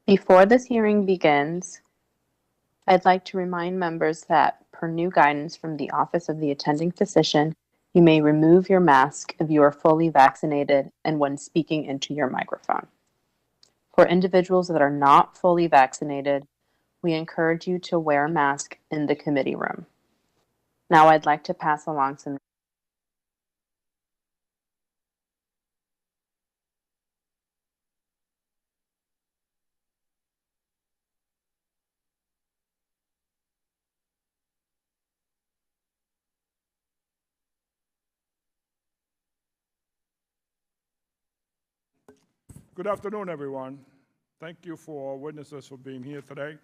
Before this hearing begins, I'd like to remind members that, per new guidance from the Office of the Attending Physician, you may remove your mask if you are fully vaccinated and when speaking into your microphone. For individuals that are not fully vaccinated, we encourage you to wear a mask in the committee room. Now I'd like to pass along some Good afternoon, everyone. Thank you for our witnesses for being here today.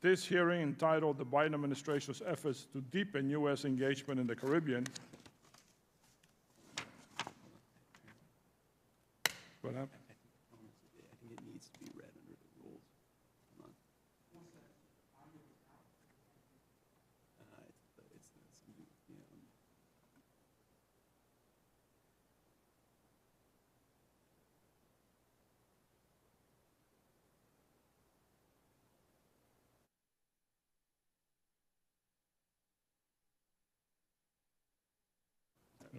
This hearing, entitled The Biden Administration's Efforts to Deepen U.S. Engagement in the Caribbean. What happened? I think it needs to be read under the rules. Hold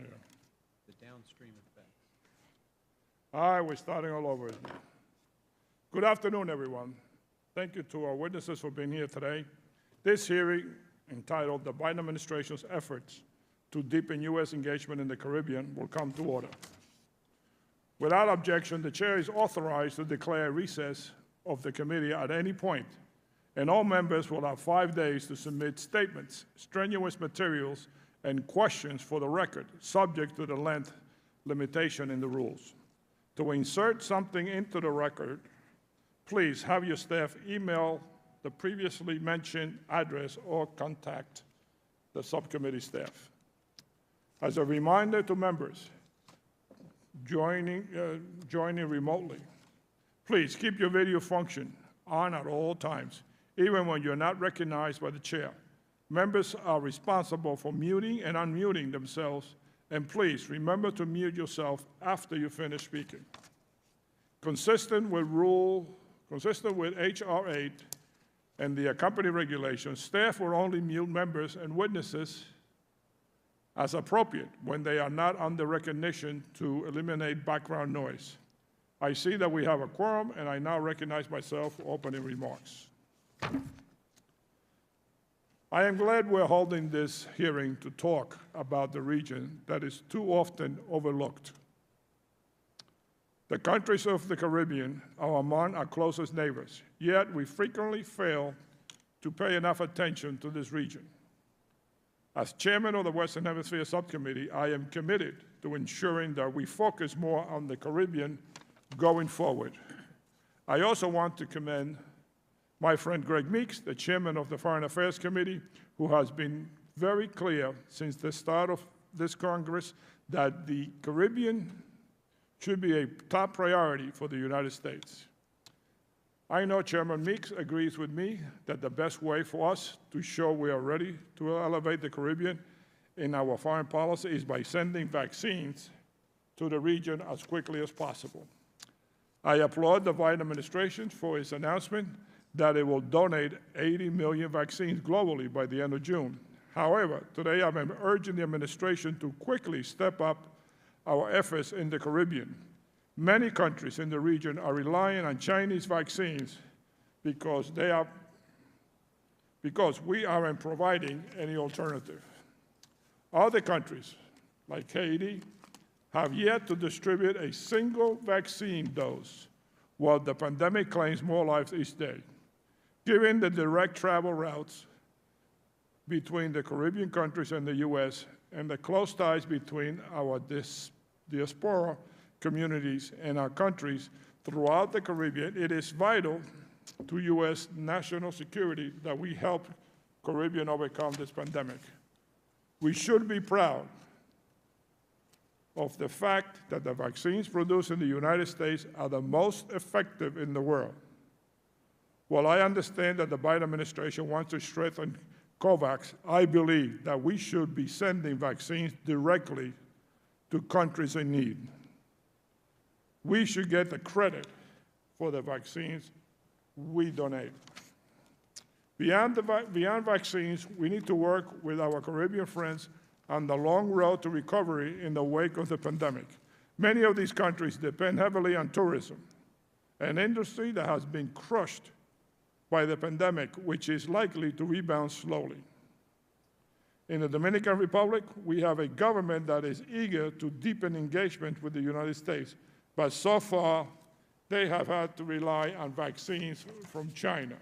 on. The downstream effects. All right, we're starting all over. Good afternoon, everyone. Thank you to our witnesses for being here today. This hearing, entitled The Biden Administration's Efforts to Deepen U.S. Engagement in the Caribbean, will come to order. Without objection, the chair is authorized to declare recess of the committee at any point, and all members will have 5 days to submit statements, strenuous materials, and questions for the record, subject to the length limitation in the rules. To insert something into the record, please have your staff email the previously mentioned address or contact the subcommittee staff. As a reminder to members joining remotely, please keep your video function on at all times, even when you're not recognized by the chair. Members are responsible for muting and unmuting themselves, and please remember to mute yourself after you finish speaking. Consistent with H.R. 8 and the accompanying regulations, staff will only mute members and witnesses as appropriate when they are not under recognition to eliminate background noise. I see that we have a quorum, and I now recognize myself for opening remarks. I am glad we're holding this hearing to talk about the region that is too often overlooked. The countries of the Caribbean are among our closest neighbors, yet we frequently fail to pay enough attention to this region. As chairman of the Western Hemisphere Subcommittee, I am committed to ensuring that we focus more on the Caribbean going forward. I also want to commend my friend Greg Meeks, the chairman of the Foreign Affairs Committee, who has been very clear since the start of this Congress that the Caribbean should be a top priority for the United States. I know Chairman Meeks agrees with me that the best way for us to show we are ready to elevate the Caribbean in our foreign policy is by sending vaccines to the region as quickly as possible. I applaud the Biden administration for its announcement that it will donate 80 million vaccines globally by the end of June. However, today I'm urging the administration to quickly step up our efforts in the Caribbean. Many countries in the region are relying on Chinese vaccines because we aren't providing any alternative. Other countries, like Haiti, have yet to distribute a single vaccine dose, while the pandemic claims more lives each day. Given the direct travel routes between the Caribbean countries and the U.S. and the close ties between our diaspora communities and our countries throughout the Caribbean, it is vital to U.S. national security that we help Caribbean overcome this pandemic. We should be proud of the fact that the vaccines produced in the United States are the most effective in the world. While I understand that the Biden administration wants to strengthen COVAX, I believe that we should be sending vaccines directly to countries in need. We should get the credit for the vaccines we donate. Beyond vaccines, we need to work with our Caribbean friends on the long road to recovery in the wake of the pandemic. Many of these countries depend heavily on tourism, an industry that has been crushed by the pandemic, which is likely to rebound slowly. In the Dominican Republic, we have a government that is eager to deepen engagement with the United States, but so far, they have had to rely on vaccines from China.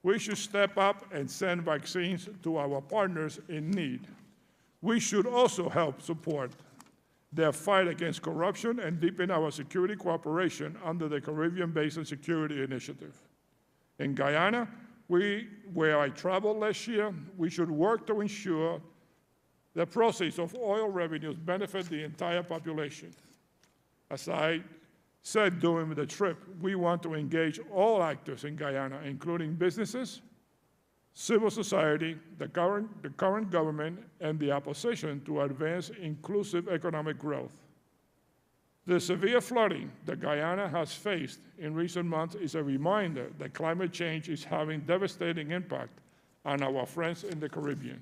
We should step up and send vaccines to our partners in need. We should also help support their fight against corruption and deepen our security cooperation under the Caribbean Basin Security Initiative. In Guyana, where I traveled last year, we should work to ensure the proceeds of oil revenues benefit the entire population. As I said during the trip, we want to engage all actors in Guyana, including businesses, civil society, the current government, and the opposition to advance inclusive economic growth. The severe flooding that Guyana has faced in recent months is a reminder that climate change is having devastating impact on our friends in the Caribbean.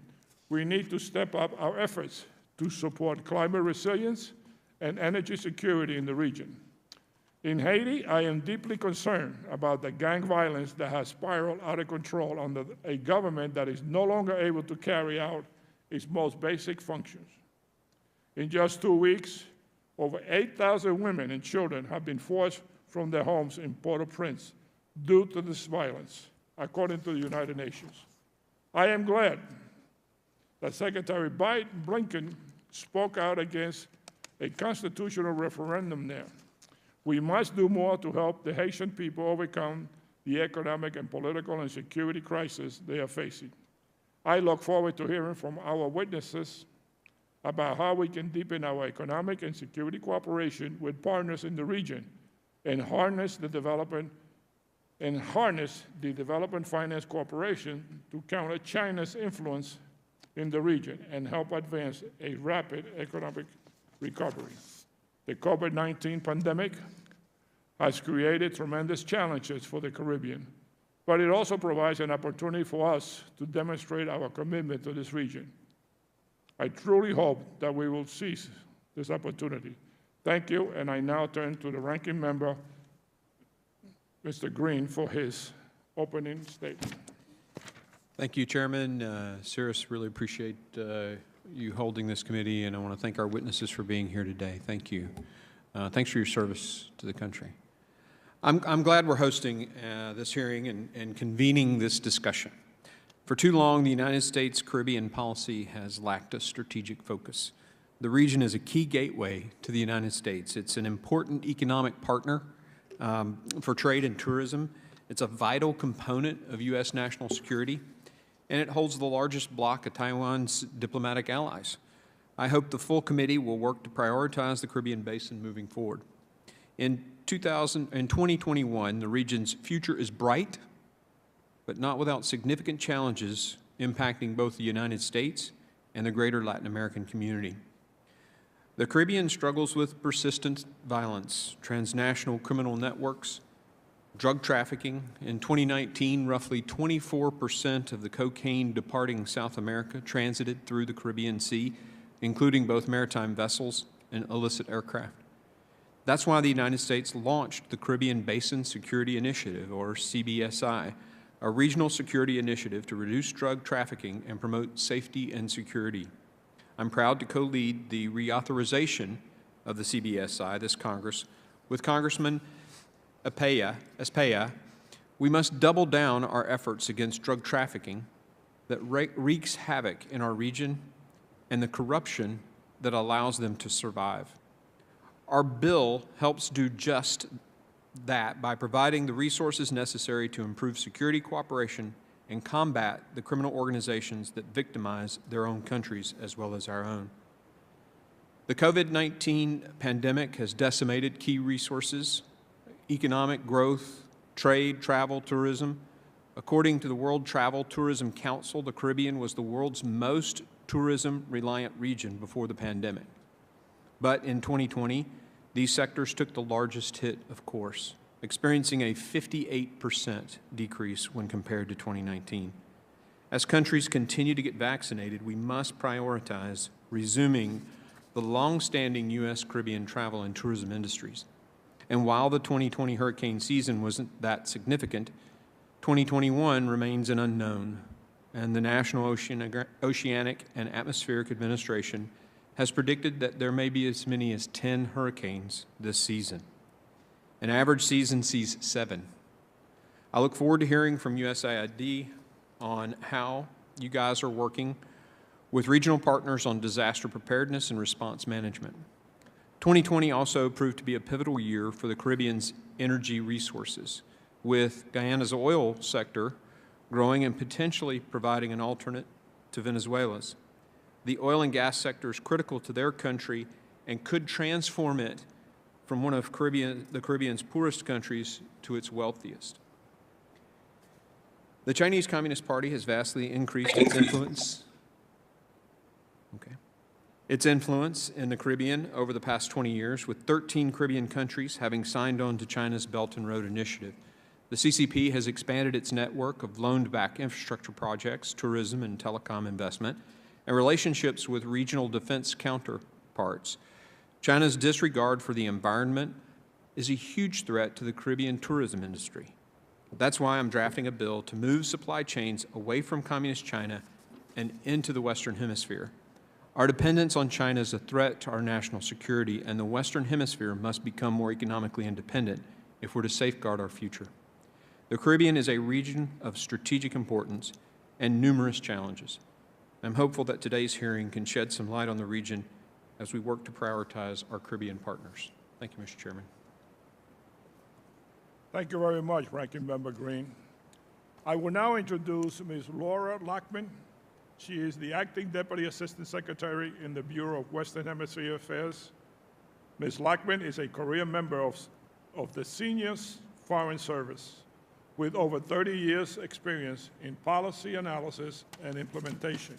We need to step up our efforts to support climate resilience and energy security in the region. In Haiti, I am deeply concerned about the gang violence that has spiraled out of control under a government that is no longer able to carry out its most basic functions. In just 2 weeks, over 8,000 women and children have been forced from their homes in Port-au-Prince due to this violence, according to the United Nations. I am glad that Secretary Blinken spoke out against a constitutional referendum there. We must do more to help the Haitian people overcome the economic and political and security crisis they are facing. I look forward to hearing from our witnesses about how we can deepen our economic and security cooperation with partners in the region and harness the development finance cooperation to counter China's influence in the region and help advance a rapid economic recovery. The COVID-19 pandemic has created tremendous challenges for the Caribbean, but it also provides an opportunity for us to demonstrate our commitment to this region. I truly hope that we will seize this opportunity. Thank you, and I now turn to the ranking member, Mr. Green, for his opening statement. Thank you, Chairman. Cyrus, really appreciate you holding this committee, and I want to thank our witnesses for being here today. Thank you. Thanks for your service to the country. I'm glad we're hosting this hearing and convening this discussion. For too long, the United States Caribbean policy has lacked a strategic focus. The region is a key gateway to the United States. It's an important economic partner for trade and tourism. It's a vital component of U.S. national security, and it holds the largest bloc of Taiwan's diplomatic allies. I hope the full committee will work to prioritize the Caribbean Basin moving forward. In 2021, the region's future is bright, but not without significant challenges impacting both the United States and the greater Latin American community. The Caribbean struggles with persistent violence, transnational criminal networks, drug trafficking. In 2019, roughly 24% of the cocaine departing South America transited through the Caribbean Sea, including both maritime vessels and illicit aircraft. That's why the United States launched the Caribbean Basin Security Initiative, or CBSI, a regional security initiative to reduce drug trafficking and promote safety and security. I'm proud to co-lead the reauthorization of the CBSI this Congress with Congressman Espaya. We must double down our efforts against drug trafficking that wreaks havoc in our region and the corruption that allows them to survive. Our bill helps do just that by providing the resources necessary to improve security cooperation and combat the criminal organizations that victimize their own countries as well as our own. The COVID-19 pandemic has decimated key resources, economic growth, trade, travel, tourism. According to the World Travel Tourism Council, the Caribbean was the world's most tourism-reliant region before the pandemic. But in 2020, these sectors took the largest hit, of course. experiencing a 58% decrease when compared to 2019. As countries continue to get vaccinated, we must prioritize resuming the long-standing U.S. Caribbean travel and tourism industries. And while the 2020 hurricane season wasn't that significant, 2021 remains an unknown, and the National Oceanic and Atmospheric Administration has predicted that there may be as many as 10 hurricanes this season. An average season sees 7. I look forward to hearing from USAID on how you guys are working with regional partners on disaster preparedness and response management. 2020 also proved to be a pivotal year for the Caribbean's energy resources, with Guyana's oil sector growing and potentially providing an alternate to Venezuela's. The oil and gas sector is critical to their country and could transform it from one of the Caribbean's poorest countries to its wealthiest. The Chinese Communist Party has vastly increased its influence. Its influence in the Caribbean over the past 20 years, with 13 Caribbean countries having signed on to China's Belt and Road Initiative. The CCP has expanded its network of loaned-back infrastructure projects, tourism and telecom investment, and relationships with regional defense counterparts. China's disregard for the environment is a huge threat to the Caribbean tourism industry. That's why I'm drafting a bill to move supply chains away from Communist China and into the Western Hemisphere. Our dependence on China is a threat to our national security, and the Western Hemisphere must become more economically independent if we're to safeguard our future. The Caribbean is a region of strategic importance and numerous challenges. I'm hopeful that today's hearing can shed some light on the region as we work to prioritize our Caribbean partners. Thank you, Mr. Chairman. Thank you very much, Ranking Member Green. I will now introduce Ms. Laura Lockman. She is the Acting Deputy Assistant Secretary in the Bureau of Western Hemisphere Affairs. Ms. Lockman is a career member of the Senior Foreign Service with over 30 years' experience in policy analysis and implementation.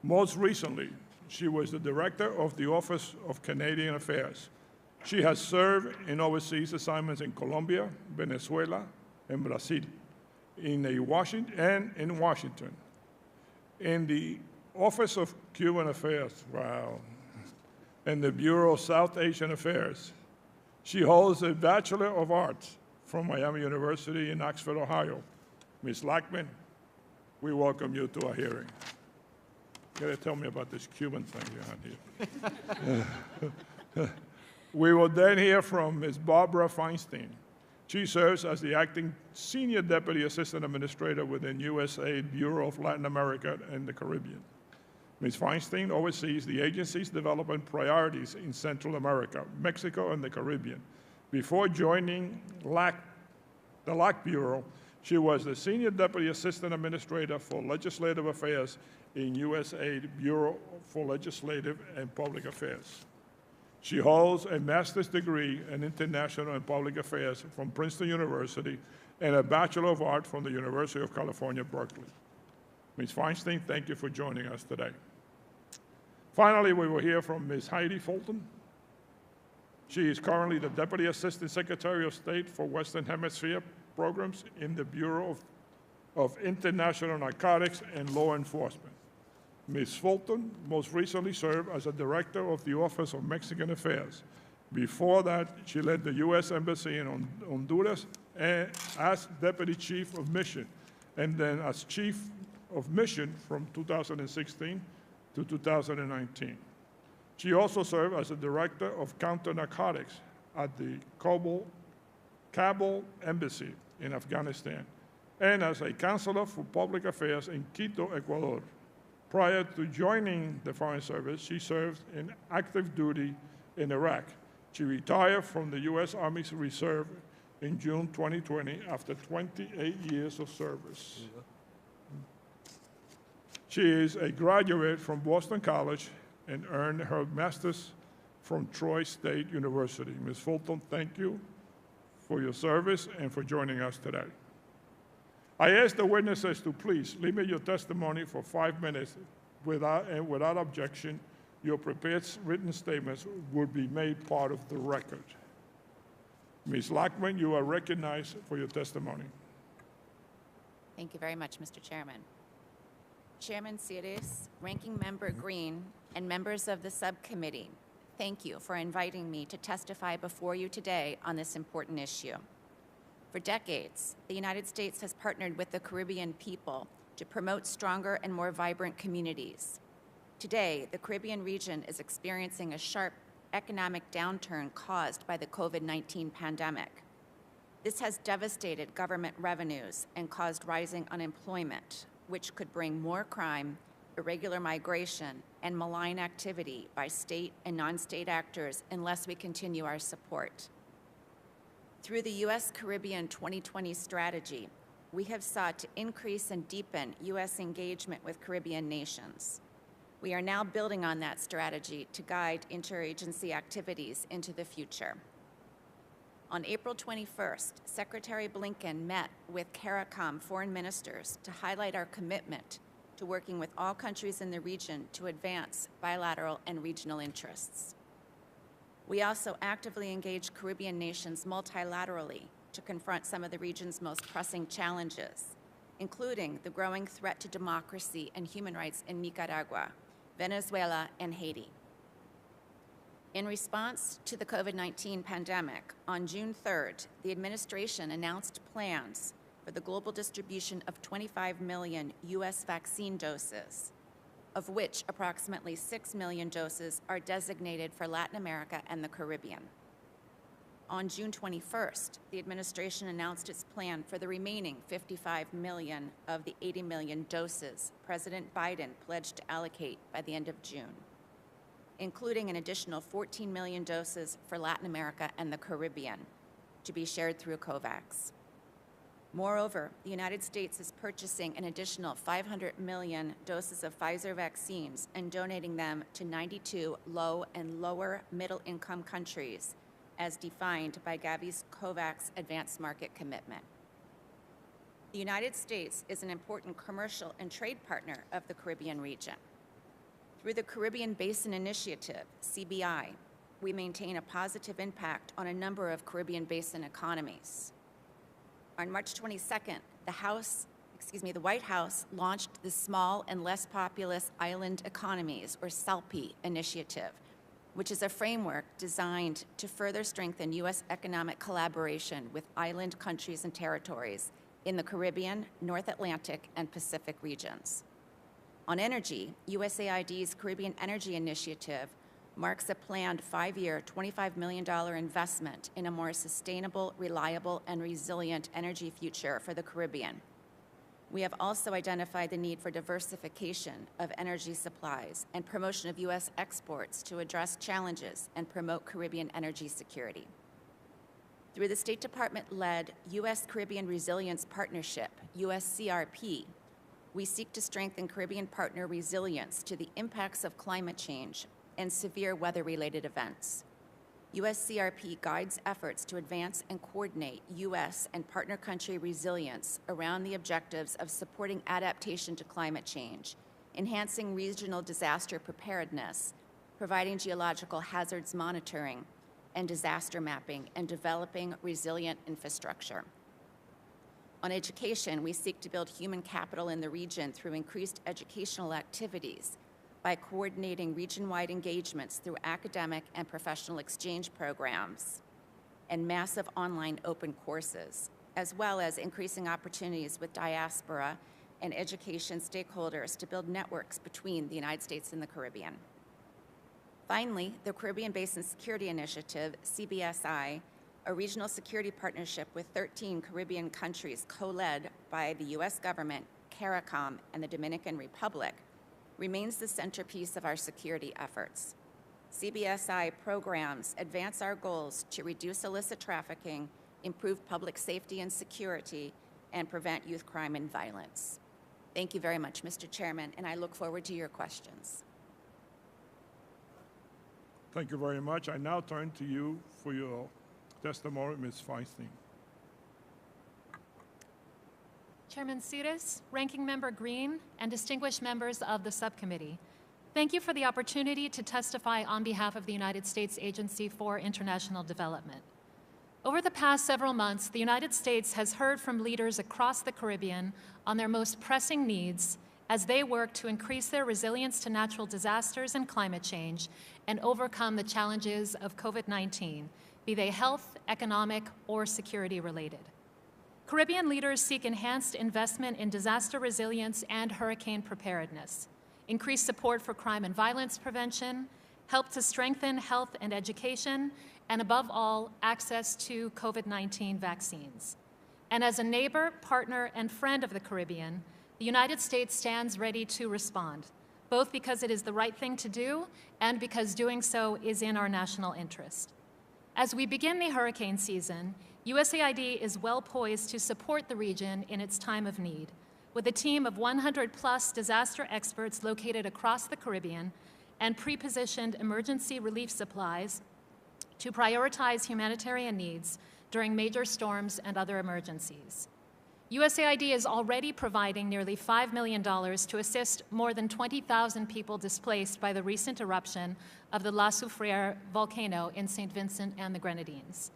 Most recently, she was the Director of the Office of Canadian Affairs. She has served in overseas assignments in Colombia, Venezuela, and Brazil, in Washington. In the Office of Cuban Affairs, wow, and the Bureau of South Asian Affairs. She holds a Bachelor of Arts from Miami University in Oxford, Ohio. Ms. Lockman, we welcome you to our hearing. You gotta tell me about this Cuban thing you had here. We will then hear from Ms. Barbara Feinstein. She serves as the Acting Senior Deputy Assistant Administrator within USAID Bureau of Latin America and the Caribbean. Ms. Feinstein oversees the agency's development priorities in Central America, Mexico, and the Caribbean. Before joining the LAC Bureau, she was the Senior Deputy Assistant Administrator for Legislative Affairs in USAID Bureau for Legislative and Public Affairs. She holds a master's degree in international and public affairs from Princeton University and a Bachelor of Arts from the University of California, Berkeley. Ms. Feinstein, thank you for joining us today. Finally, we will hear from Ms. Heidi Fulton. She is currently the Deputy Assistant Secretary of State for Western Hemisphere Programs in the Bureau of International Narcotics and Law Enforcement. Ms. Fulton most recently served as a Director of the Office of Mexican Affairs. Before that, she led the U.S. Embassy in Honduras as Deputy Chief of Mission, and then as Chief of Mission from 2016 to 2019. She also served as a Director of Counter-Narcotics at the Kabul Embassy in Afghanistan, and as a Counselor for Public Affairs in Quito, Ecuador. Prior to joining the Foreign Service, she served in active duty in Iraq. She retired from the U.S. Army Reserve in June 2020 after 28 years of service. She is a graduate from Boston College and earned her master's from Troy State University. Ms. Fulton, thank you for your service and for joining us today. I ask the witnesses to please limit your testimony for 5 minutes. Without objection, your prepared written statements will be made part of the record. Ms. Lockman, you are recognized for your testimony. Thank you very much, Mr. Chairman. Chairman Sires, Ranking Member Green, and members of the subcommittee, thank you for inviting me to testify before you today on this important issue. For decades, the United States has partnered with the Caribbean people to promote stronger and more vibrant communities. Today, the Caribbean region is experiencing a sharp economic downturn caused by the COVID-19 pandemic. This has devastated government revenues and caused rising unemployment, which could bring more crime, irregular migration, and malign activity by state and non-state actors unless we continue our support. Through the U.S. Caribbean 2020 strategy, we have sought to increase and deepen U.S. engagement with Caribbean nations. We are now building on that strategy to guide interagency activities into the future. On April 21st, Secretary Blinken met with CARICOM foreign ministers to highlight our commitment to working with all countries in the region to advance bilateral and regional interests. We also actively engage Caribbean nations multilaterally to confront some of the region's most pressing challenges, including the growing threat to democracy and human rights in Nicaragua, Venezuela, and Haiti. In response to the COVID-19 pandemic, on June 3rd, the administration announced plans for the global distribution of 25 million U.S. vaccine doses, of which approximately 6 million doses are designated for Latin America and the Caribbean. On June 21st, the administration announced its plan for the remaining 55 million of the 80 million doses President Biden pledged to allocate by the end of June, including an additional 14 million doses for Latin America and the Caribbean to be shared through COVAX. Moreover, the United States is purchasing an additional 500 million doses of Pfizer vaccines and donating them to 92 low and lower middle-income countries as defined by Gavi's COVAX Advanced Market Commitment. The United States is an important commercial and trade partner of the Caribbean region. Through the Caribbean Basin Initiative, CBI, we maintain a positive impact on a number of Caribbean Basin economies. On March 22nd, the White House launched the Small and Less Populous Island Economies, or SELPI, initiative, which is a framework designed to further strengthen U.S. economic collaboration with island countries and territories in the Caribbean, North Atlantic, and Pacific regions. On energy, USAID's Caribbean Energy Initiative marks a planned 5-year, $25 million investment in a more sustainable, reliable, and resilient energy future for the Caribbean. We have also identified the need for diversification of energy supplies and promotion of U.S. exports to address challenges and promote Caribbean energy security. Through the State Department-led U.S. Caribbean Resilience Partnership, USCRP, we seek to strengthen Caribbean partner resilience to the impacts of climate change and severe weather-related events. USCRP guides efforts to advance and coordinate U.S. and partner country resilience around the objectives of supporting adaptation to climate change, enhancing regional disaster preparedness, providing geological hazards monitoring and disaster mapping, and developing resilient infrastructure. On education, we seek to build human capital in the region through increased educational activities by coordinating region-wide engagements through academic and professional exchange programs and massive online open courses, as well as increasing opportunities with diaspora and education stakeholders to build networks between the United States and the Caribbean. Finally, the Caribbean Basin Security Initiative, CBSI, a regional security partnership with 13 Caribbean countries co-led by the U.S. government, CARICOM, and the Dominican Republic, remains the centerpiece of our security efforts. CBSI programs advance our goals to reduce illicit trafficking, improve public safety and security, and prevent youth crime and violence. Thank you very much, Mr. Chairman, and I look forward to your questions. Thank you very much. I now turn to you for your testimony, Ms. Feinstein. Chairman Sires, Ranking Member Green, and distinguished members of the subcommittee, thank you for the opportunity to testify on behalf of the United States Agency for International Development. Over the past several months, the United States has heard from leaders across the Caribbean on their most pressing needs as they work to increase their resilience to natural disasters and climate change and overcome the challenges of COVID-19, be they health, economic, or security related. Caribbean leaders seek enhanced investment in disaster resilience and hurricane preparedness, increased support for crime and violence prevention, help to strengthen health and education, and above all, access to COVID-19 vaccines. And as a neighbor, partner, and friend of the Caribbean, the United States stands ready to respond, both because it is the right thing to do and because doing so is in our national interest. As we begin the hurricane season, USAID is well poised to support the region in its time of need, with a team of 100+ disaster experts located across the Caribbean and pre-positioned emergency relief supplies to prioritize humanitarian needs during major storms and other emergencies. USAID is already providing nearly $5 million to assist more than 20,000 people displaced by the recent eruption of the La Soufrière volcano in St. Vincent and the Grenadines.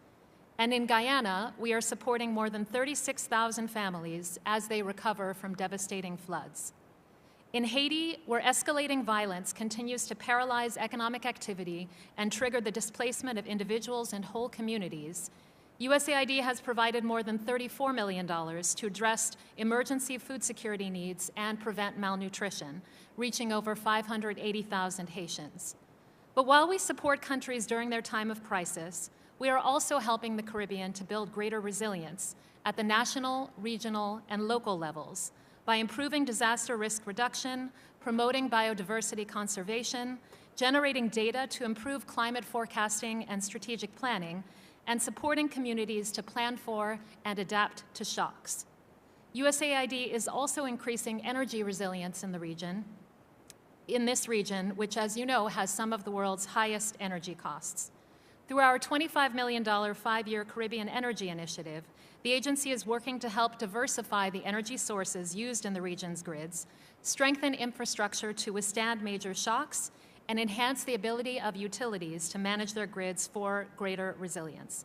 And in Guyana, we are supporting more than 36,000 families as they recover from devastating floods. In Haiti, where escalating violence continues to paralyze economic activity and trigger the displacement of individuals and whole communities, USAID has provided more than $34 million to address emergency food security needs and prevent malnutrition, reaching over 580,000 Haitians. But while we support countries during their time of crisis, we are also helping the Caribbean to build greater resilience at the national, regional, and local levels by improving disaster risk reduction, promoting biodiversity conservation, generating data to improve climate forecasting and strategic planning, and supporting communities to plan for and adapt to shocks. USAID is also increasing energy resilience in this region, which, as you know, has some of the world's highest energy costs. Through our $25 million 5-year Caribbean Energy Initiative, the agency is working to help diversify the energy sources used in the region's grids, strengthen infrastructure to withstand major shocks, and enhance the ability of utilities to manage their grids for greater resilience.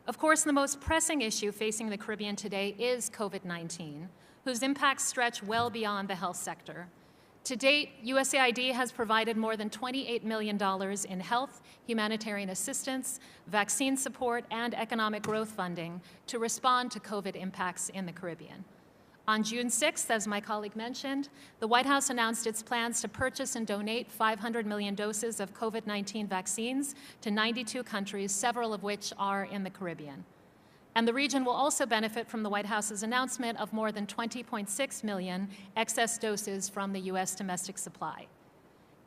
Of course, the most pressing issue facing the Caribbean today is COVID-19, whose impacts stretch well beyond the health sector. To date, USAID has provided more than $28 million in health, humanitarian assistance, vaccine support, and economic growth funding to respond to COVID impacts in the Caribbean. On June 6th, as my colleague mentioned, the White House announced its plans to purchase and donate 500 million doses of COVID-19 vaccines to 92 countries, several of which are in the Caribbean. And the region will also benefit from the White House's announcement of more than 20.6 million excess doses from the U.S. domestic supply.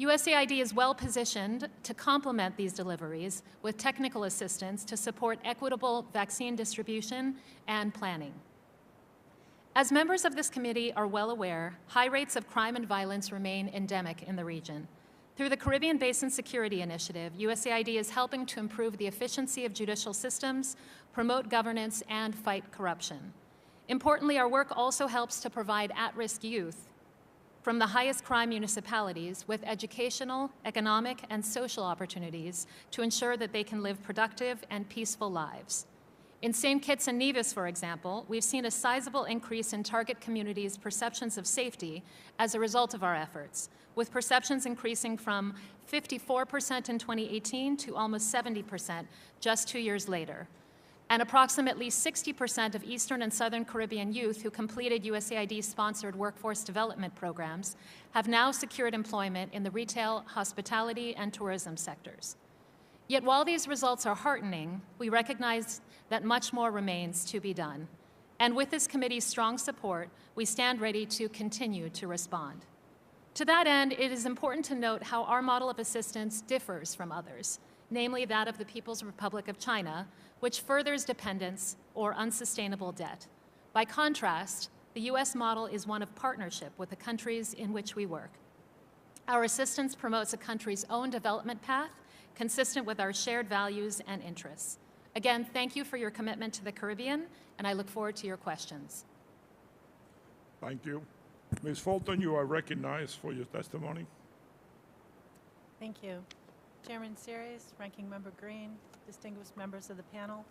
USAID is well positioned to complement these deliveries with technical assistance to support equitable vaccine distribution and planning. As members of this committee are well aware, high rates of crime and violence remain endemic in the region. Through the Caribbean Basin Security Initiative, USAID is helping to improve the efficiency of judicial systems, promote governance, and fight corruption. Importantly, our work also helps to provide at-risk youth from the highest crime municipalities with educational, economic, and social opportunities to ensure that they can live productive and peaceful lives. In St. Kitts and Nevis, for example, we've seen a sizable increase in target communities' perceptions of safety as a result of our efforts, with perceptions increasing from 54% in 2018 to almost 70% just 2 years later. And approximately 60% of Eastern and Southern Caribbean youth who completed USAID-sponsored workforce development programs have now secured employment in the retail, hospitality, and tourism sectors. Yet while these results are heartening, we recognize that much more remains to be done. And with this committee's strong support, we stand ready to continue to respond. To that end, it is important to note how our model of assistance differs from others, namely that of the People's Republic of China, which furthers dependence or unsustainable debt. By contrast, the U.S. model is one of partnership with the countries in which we work. Our assistance promotes a country's own development path, consistent with our shared values and interests. Again, thank you for your commitment to the Caribbean, and I look forward to your questions. Thank you. Ms. Fulton, you are recognized for your testimony. Thank you. Chairman Series, Ranking Member Green, distinguished members of the panel,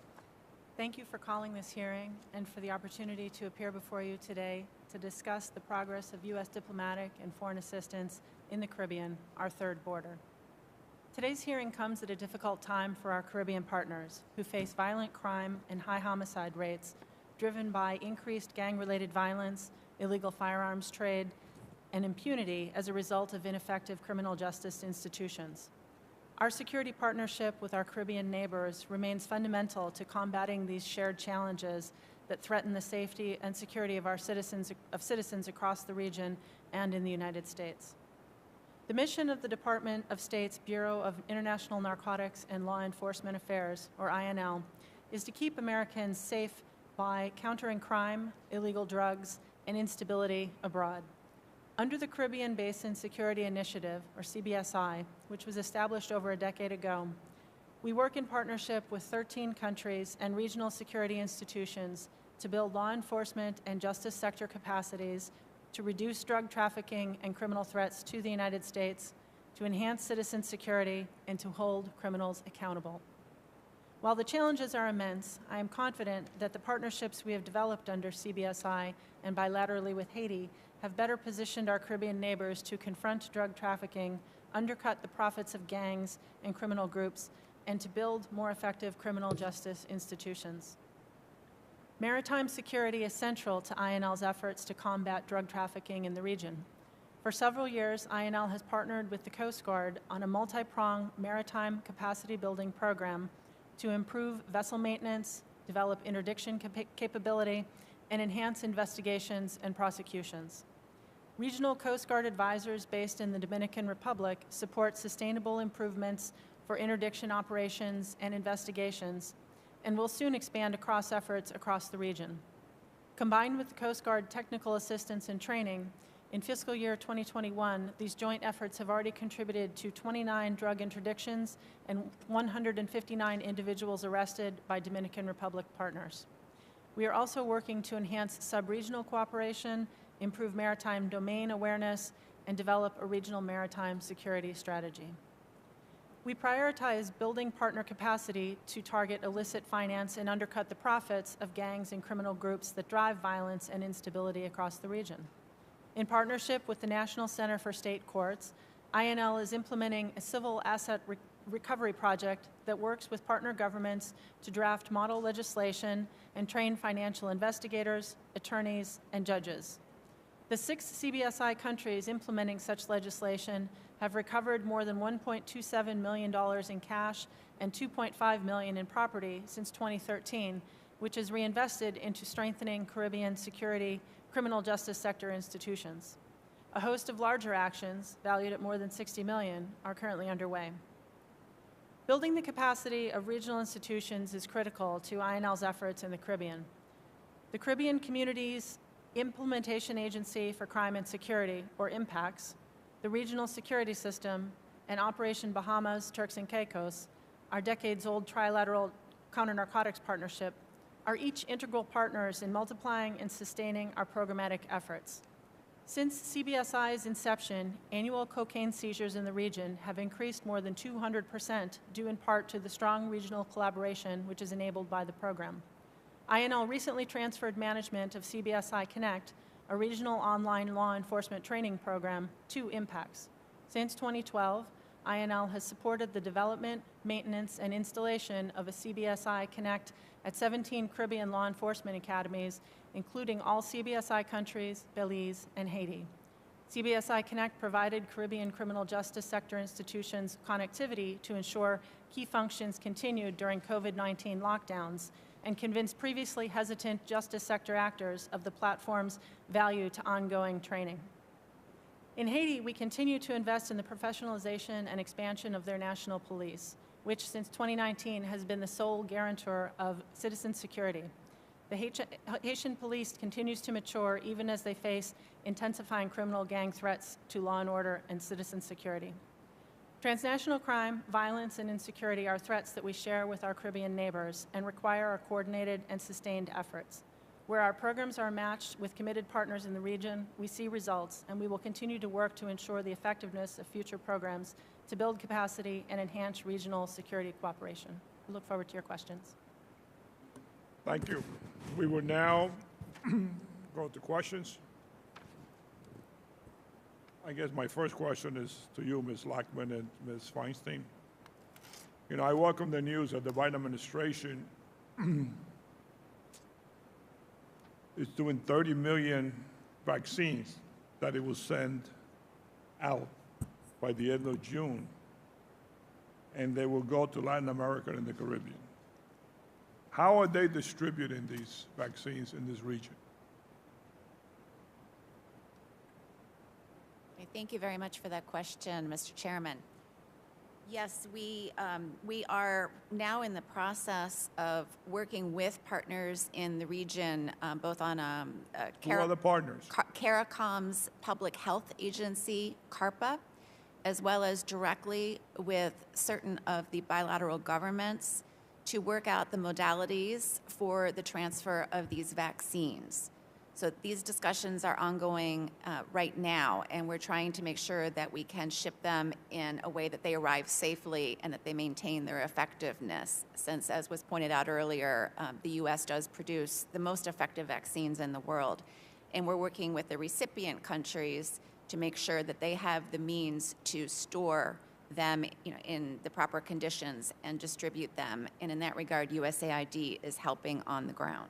Thank you for calling this hearing and for the opportunity to appear before you today to discuss the progress of U.S. diplomatic and foreign assistance in the Caribbean, our third border. Today's hearing comes at a difficult time for our Caribbean partners who face violent crime and high homicide rates driven by increased gang-related violence, illegal firearms trade, and impunity as a result of ineffective criminal justice institutions. Our security partnership with our Caribbean neighbors remains fundamental to combating these shared challenges that threaten the safety and security of our citizens across the region and in the United States. The mission of the Department of State's Bureau of International Narcotics and Law Enforcement Affairs, or INL, is to keep Americans safe by countering crime, illegal drugs, and instability abroad. Under the Caribbean Basin Security Initiative, or CBSI, which was established over a decade ago, we work in partnership with 13 countries and regional security institutions to build law enforcement and justice sector capacities to reduce drug trafficking and criminal threats to the United States, to enhance citizen security, and to hold criminals accountable. While the challenges are immense, I am confident that the partnerships we have developed under CBSI and bilaterally with Haiti have better positioned our Caribbean neighbors to confront drug trafficking, undercut the profits of gangs and criminal groups, and to build more effective criminal justice institutions. Maritime security is central to INL's efforts to combat drug trafficking in the region. For several years, INL has partnered with the Coast Guard on a multi-pronged maritime capacity building program to improve vessel maintenance, develop interdiction capability, and enhance investigations and prosecutions. Regional Coast Guard advisors based in the Dominican Republic support sustainable improvements for interdiction operations and investigations, and will soon expand across efforts across the region. Combined with the Coast Guard technical assistance and training, in fiscal year 2021, these joint efforts have already contributed to 29 drug interdictions and 159 individuals arrested by Dominican Republic partners. We are also working to enhance sub-regional cooperation, improve maritime domain awareness, and develop a regional maritime security strategy. We prioritize building partner capacity to target illicit finance and undercut the profits of gangs and criminal groups that drive violence and instability across the region. In partnership with the National Center for State Courts, INL is implementing a civil asset recovery project that works with partner governments to draft model legislation and train financial investigators, attorneys, and judges. The 6 CBSI countries implementing such legislation have recovered more than $1.27 million in cash and $2.5 million in property since 2013, which is reinvested into strengthening Caribbean security criminal justice sector institutions. A host of larger actions, valued at more than $60 million, are currently underway. Building the capacity of regional institutions is critical to INL's efforts in the Caribbean. The Caribbean Communities Implementation Agency for Crime and Security, or IMPACS, the Regional Security System, and Operation Bahamas, Turks and Caicos, our decades-old trilateral counter-narcotics partnership, are each integral partners in multiplying and sustaining our programmatic efforts. Since CBSI's inception, annual cocaine seizures in the region have increased more than 200%, due in part to the strong regional collaboration which is enabled by the program. INL recently transferred management of CBSI Connect, a regional online law enforcement training program, to IMPACS. Since 2012, INL has supported the development, maintenance, and installation of a CBSI Connect at 17 Caribbean law enforcement academies, including all CBSI countries, Belize, and Haiti. CBSI Connect provided Caribbean criminal justice sector institutions connectivity to ensure key functions continued during COVID-19 lockdowns and convinced previously hesitant justice sector actors of the platform's value to ongoing training. In Haiti, we continue to invest in the professionalization and expansion of their national police, which since 2019 has been the sole guarantor of citizen security. The Haitian police continues to mature even as they face intensifying criminal gang threats to law and order and citizen security. Transnational crime, violence, and insecurity are threats that we share with our Caribbean neighbors and require our coordinated and sustained efforts. Where our programs are matched with committed partners in the region, we see results, and we will continue to work to ensure the effectiveness of future programs to build capacity and enhance regional security cooperation. We look forward to your questions. Thank you. We will now go to questions. I guess my first question is to you, Ms. Lackman and Ms. Feinstein. You know, I welcome the news that the Biden administration is doing 30 million vaccines that it will send out by the end of June, and they will go to Latin America and the Caribbean. How are they distributing these vaccines in this region? Okay, thank you very much for that question, Mr. Chairman. Yes, we are now in the process of working with partners in the region, both on Who are the partners? CARICOM's Public Health Agency, CARPA, as well as directly with certain of the bilateral governments to work out the modalities for the transfer of these vaccines. So these discussions are ongoing right now, and we're trying to make sure that we can ship them in a way that they arrive safely and that they maintain their effectiveness, since, as was pointed out earlier, the U.S. does produce the most effective vaccines in the world. And we're working with the recipient countries to make sure that they have the means to store them, in the proper conditions and distribute them. And in that regard, USAID is helping on the ground.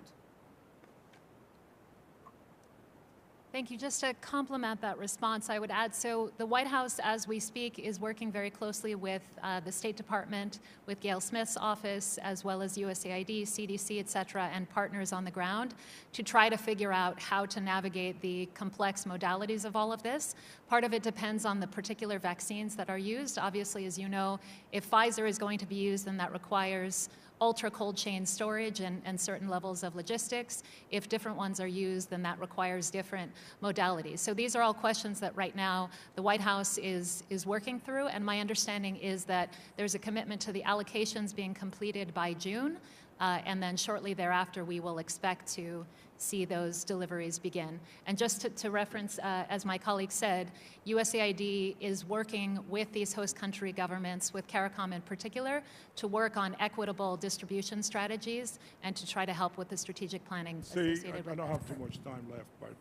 Thank you. Just to complement that response, I would add, so the White House, as we speak, is working very closely with the State Department, with Gail Smith's office, as well as USAID, CDC, et cetera, and partners on the ground to try to figure out how to navigate the complex modalities of all of this. Part of it depends on the particular vaccines that are used. Obviously, as you know, if Pfizer is going to be used, then that requires ultra cold chain storage and certain levels of logistics. If different ones are used, then that requires different modalities. So these are all questions that right now the White House is working through, and my understanding is that there's a commitment to the allocations being completed by June, and then shortly thereafter we will expect to see those deliveries begin. And just to reference, as my colleague said, USAID is working with these host country governments, with CARICOM in particular, to work on equitable distribution strategies and to try to help with the strategic planning associated with I don't have too much time left, but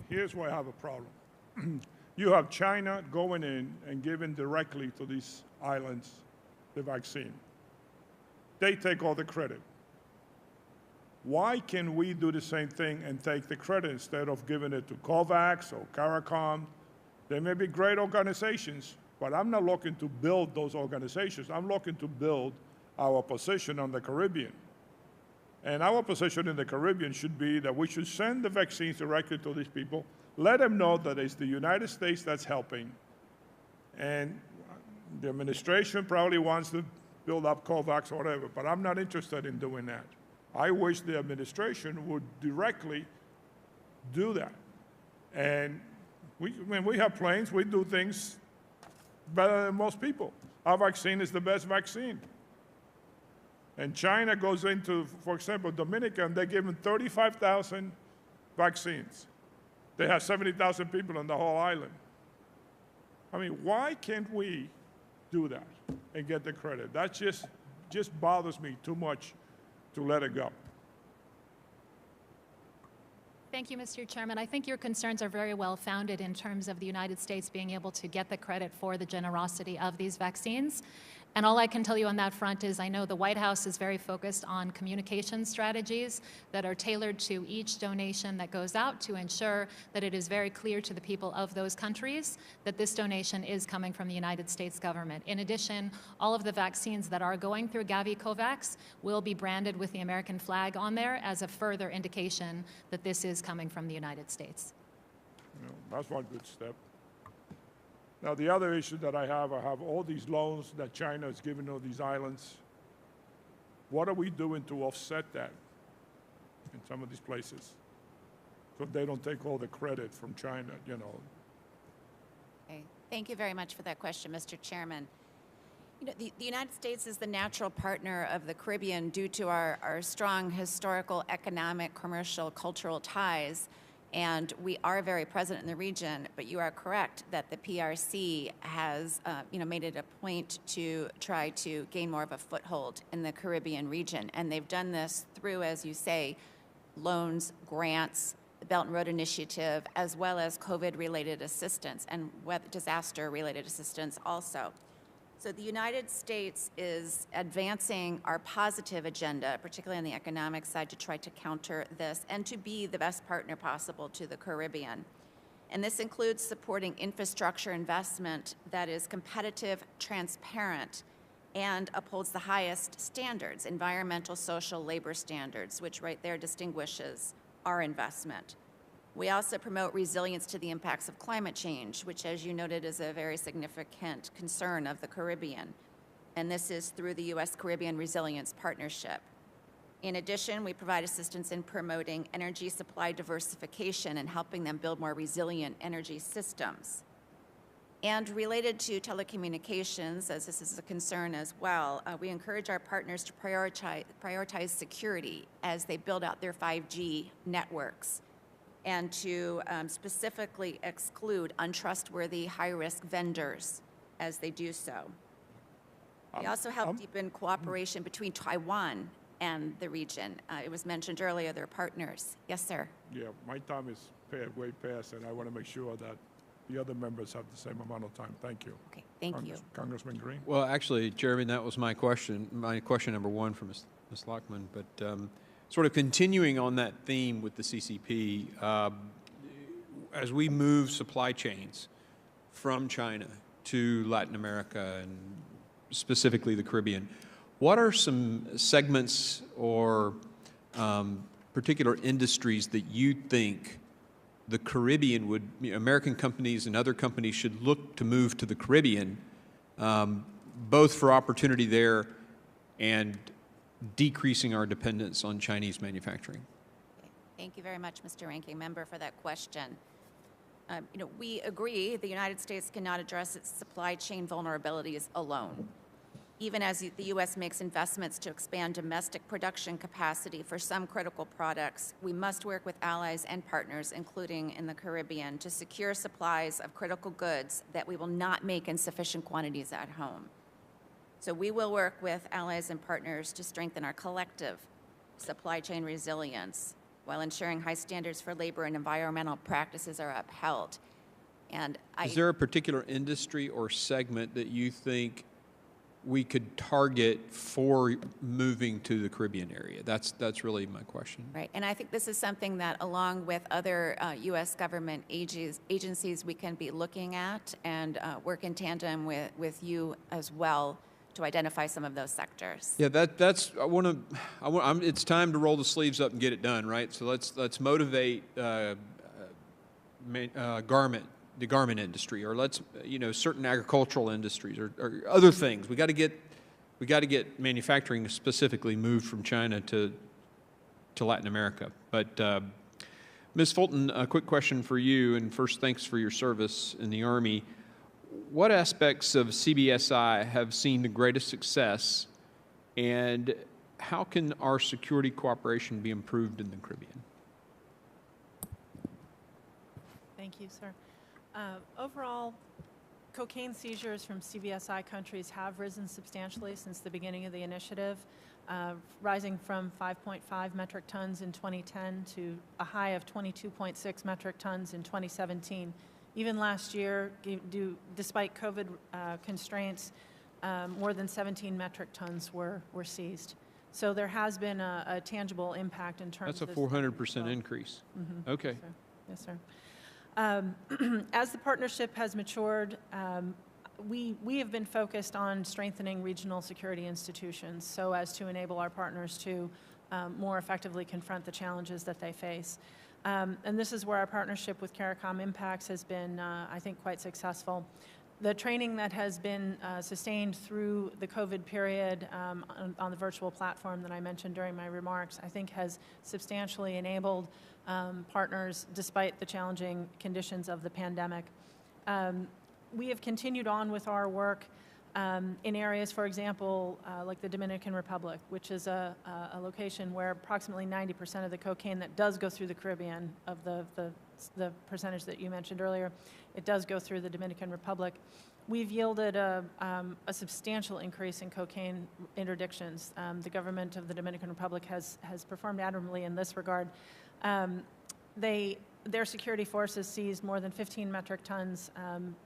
here's where I have a problem. You have China going in and giving directly to these islands the vaccine. They take all the credit. Why can we do the same thing and take the credit instead of giving it to COVAX or CARICOM? They may be great organizations, but I'm not looking to build those organizations. I'm looking to build our position on the Caribbean. And our position in the Caribbean should be that we should send the vaccines directly to these people, let them know that it's the United States that's helping. And the administration probably wants to build up COVAX or whatever, but I'm not interested in doing that. I wish the administration would directly do that. And when we have planes, we do things better than most people. Our vaccine is the best vaccine. And China goes into, for example, Dominica, and they're giving 35,000 vaccines. They have 70,000 people on the whole island. I mean, why can't we do that and get the credit? That just bothers me too much to let it go. Thank you, Mr. Chairman. I think your concerns are very well founded in terms of the United States being able to get the credit for the generosity of these vaccines. And all I can tell you on that front is I know the White House is very focused on communication strategies that are tailored to each donation that goes out to ensure that it is very clear to the people of those countries that this donation is coming from the United States government. In addition, all of the vaccines that are going through Gavi COVAX will be branded with the American flag on there as a further indication that this is coming from the United States. That's one good step. Now, the other issue that I have all these loans that China is giving to these islands. What are we doing to offset that in some of these places so they don't take all the credit from China, Okay. Thank you very much for that question, Mr. Chairman. The United States is the natural partner of the Caribbean due to our strong historical, economic, commercial, cultural ties. And we are very present in the region, but you are correct that the PRC has made it a point to try to gain more of a foothold in the Caribbean region. And they've done this through, as you say, loans, grants, the Belt and Road Initiative, as well as COVID-related assistance and disaster-related assistance also. So the United States is advancing our positive agenda, particularly on the economic side, to try to counter this and to be the best partner possible to the Caribbean. And this includes supporting infrastructure investment that is competitive, transparent, and upholds the highest standards, environmental, social, labor standards, which right there distinguishes our investment. We also promote resilience to the impacts of climate change, which, as you noted, is a very significant concern of the Caribbean. And this is through the U.S. Caribbean Resilience Partnership. In addition, we provide assistance in promoting energy supply diversification and helping them build more resilient energy systems. And related to telecommunications, as this is a concern as well, we encourage our partners to prioritize security as they build out their 5G networks, and to specifically exclude untrustworthy, high-risk vendors as they do so. We also help deepen cooperation between Taiwan and the region. It was mentioned earlier, they're partners. Yes, sir. Yeah, my time is way past, and I want to make sure that the other members have the same amount of time. Thank you. Okay, thank you. Congressman Green? Well, actually, Chairman, that was my question number one for Ms. Lockman, but sort of continuing on that theme with the CCP, as we move supply chains from China to Latin America and specifically the Caribbean, what are some segments or particular industries that you think the Caribbean would, American companies and other companies should look to move to the Caribbean, both for opportunity there and decreasing our dependence on Chinese manufacturing? Thank you very much, Mr. Ranking Member, for that question. We agree the United States cannot address its supply chain vulnerabilities alone. Even as the U.S. makes investments to expand domestic production capacity for some critical products, we must work with allies and partners, including in the Caribbean, to secure supplies of critical goods that we will not make in sufficient quantities at home. So we will work with allies and partners to strengthen our collective supply chain resilience while ensuring high standards for labor and environmental practices are upheld. And is there a particular industry or segment that you think we could target for moving to the Caribbean area? That's really my question. Right, and I think this is something that, along with other U.S. government agencies, we can be looking at and work in tandem with you as well to identify some of those sectors. Yeah, it's time to roll the sleeves up and get it done, right? So let's motivate the garment industry, or certain agricultural industries, or other things. We got to get manufacturing specifically moved from China to Latin America. But Ms. Fulton, a quick question for you, and first, thanks for your service in the Army. What aspects of CBSI have seen the greatest success, and how can our security cooperation be improved in the Caribbean? Thank you, sir. Overall, cocaine seizures from CBSI countries have risen substantially since the beginning of the initiative, rising from 5.5 metric tons in 2010 to a high of 22.6 metric tons in 2017. Even last year, despite COVID constraints, more than 17 metric tons were seized. So there has been a tangible impact in terms of... That's a 400% increase. Mm-hmm. Okay. Yes, sir. As the partnership has matured, we have been focused on strengthening regional security institutions so as to enable our partners to more effectively confront the challenges that they face. And this is where our partnership with CARICOM Impacts has been, I think, quite successful. The training that has been sustained through the COVID period on the virtual platform that I mentioned during my remarks, I think has substantially enabled partners despite the challenging conditions of the pandemic. We have continued on with our work in areas, for example, like the Dominican Republic, which is a location where approximately 90% of the cocaine that does go through the Caribbean, of the percentage that you mentioned earlier, it does go through the Dominican Republic. We've yielded a substantial increase in cocaine interdictions. The government of the Dominican Republic has performed admirably in this regard. Their security forces seized more than 15 metric tons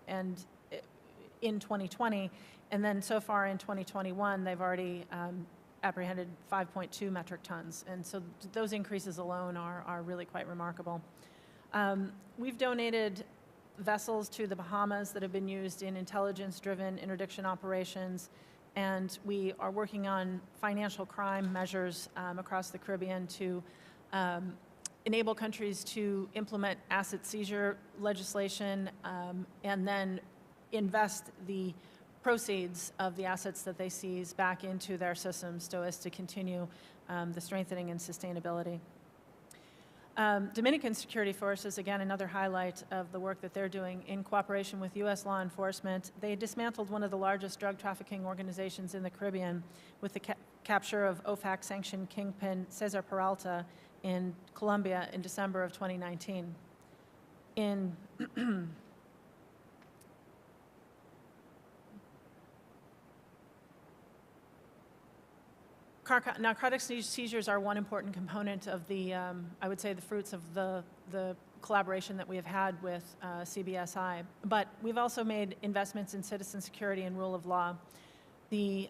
and in 2020, and then so far in 2021, they've already apprehended 5.2 metric tons. And so those increases alone are really quite remarkable. We've donated vessels to the Bahamas that have been used in intelligence-driven interdiction operations, and we are working on financial crime measures across the Caribbean to enable countries to implement asset seizure legislation and then invest the proceeds of the assets that they seize back into their systems so as to continue the strengthening and sustainability. Dominican security forces, again, another highlight of the work that they're doing in cooperation with U.S. law enforcement. They dismantled one of the largest drug trafficking organizations in the Caribbean with the capture of OFAC-sanctioned kingpin Cesar Peralta in Colombia in December of 2019. Narcotic seizures are one important component of the, I would say, the fruits of the collaboration that we have had with CBSI. But we've also made investments in citizen security and rule of law. The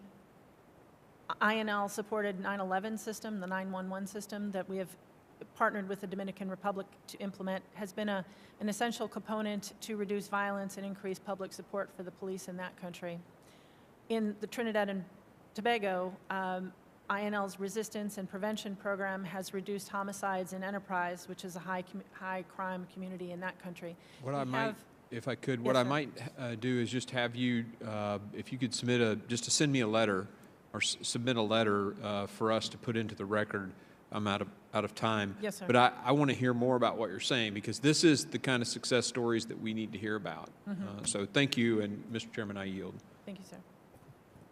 INL-supported 9/11 system, the 911 system that we have partnered with the Dominican Republic to implement, has been an essential component to reduce violence and increase public support for the police in that country. In the Trinidad and Tobago, INL's resistance and prevention program has reduced homicides in Enterprise, which is a high crime community in that country. What I might, if I could, Yes, what I sir. might do is just have you, if you could submit just to send me a letter or submit a letter for us to put into the record. I'm out of time. Yes, sir. But I want to hear more about what you're saying, because this is the kind of success stories that we need to hear about. So thank you, and Mr. Chairman, I yield. Thank you, sir.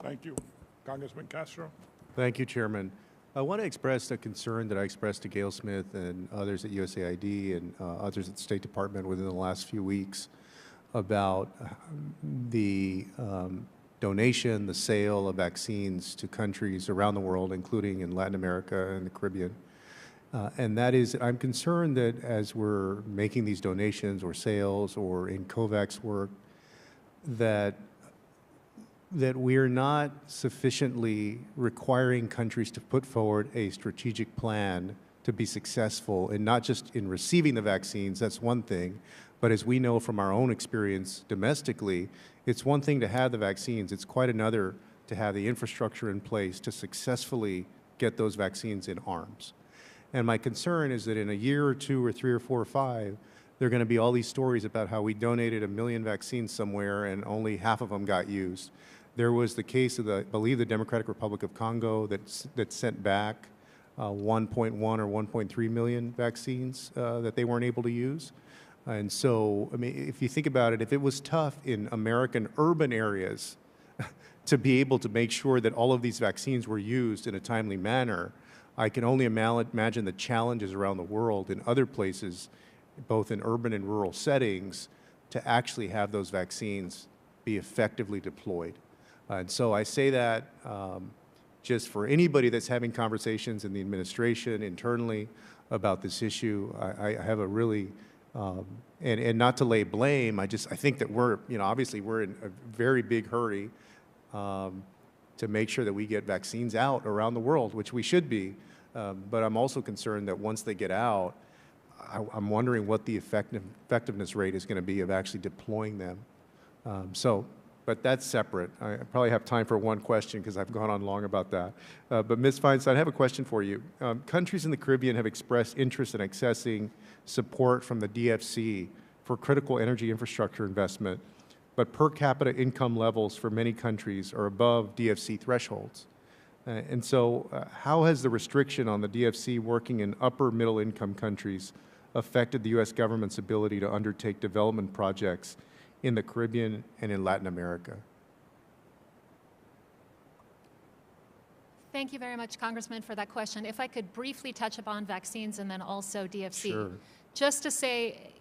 Thank you. Congressman Castro. Thank you, Chairman. I want to express a concern that I expressed to Gail Smith and others at USAID and others at the State Department within the last few weeks about the donation, the sale of vaccines to countries around the world, including in Latin America and the Caribbean. And that is, I'm concerned that as we're making these donations or sales or in COVAX work, that we're not sufficiently requiring countries to put forward a strategic plan to be successful, and not just in receiving the vaccines, that's one thing, but as we know from our own experience domestically, it's one thing to have the vaccines, it's quite another to have the infrastructure in place to successfully get those vaccines in arms. And my concern is that in a year or two or 3 or 4 or 5, there are going to be all these stories about how we donated 1 million vaccines somewhere and only half of them got used. There was the case of, I believe, the Democratic Republic of Congo that sent back 1.1 or 1.3 million vaccines that they weren't able to use. And so, I mean, if you think about it, if it was tough in American urban areas to be able to make sure that all of these vaccines were used in a timely manner, I can only imagine the challenges around the world in other places, both in urban and rural settings, to actually have those vaccines be effectively deployed. And so I say that just for anybody that's having conversations in the administration internally about this issue. I have a really, and not to lay blame, I think that we're, obviously we're in a very big hurry to make sure that we get vaccines out around the world, which we should be. But I'm also concerned that once they get out, I'm wondering what the effectiveness rate is going to be of actually deploying them. But that's separate. I probably have time for one question because I've gone on long about that. But Ms. Feinstein, I have a question for you. Countries in the Caribbean have expressed interest in accessing support from the DFC for critical energy infrastructure investment, but per capita income levels for many countries are above DFC thresholds. And so how has the restriction on the DFC working in upper middle income countries affected the U.S. government's ability to undertake development projects in the Caribbean and in Latin America? Thank you very much, Congressman, for that question. If I could briefly touch upon vaccines and then also DFC. Sure. Just to say,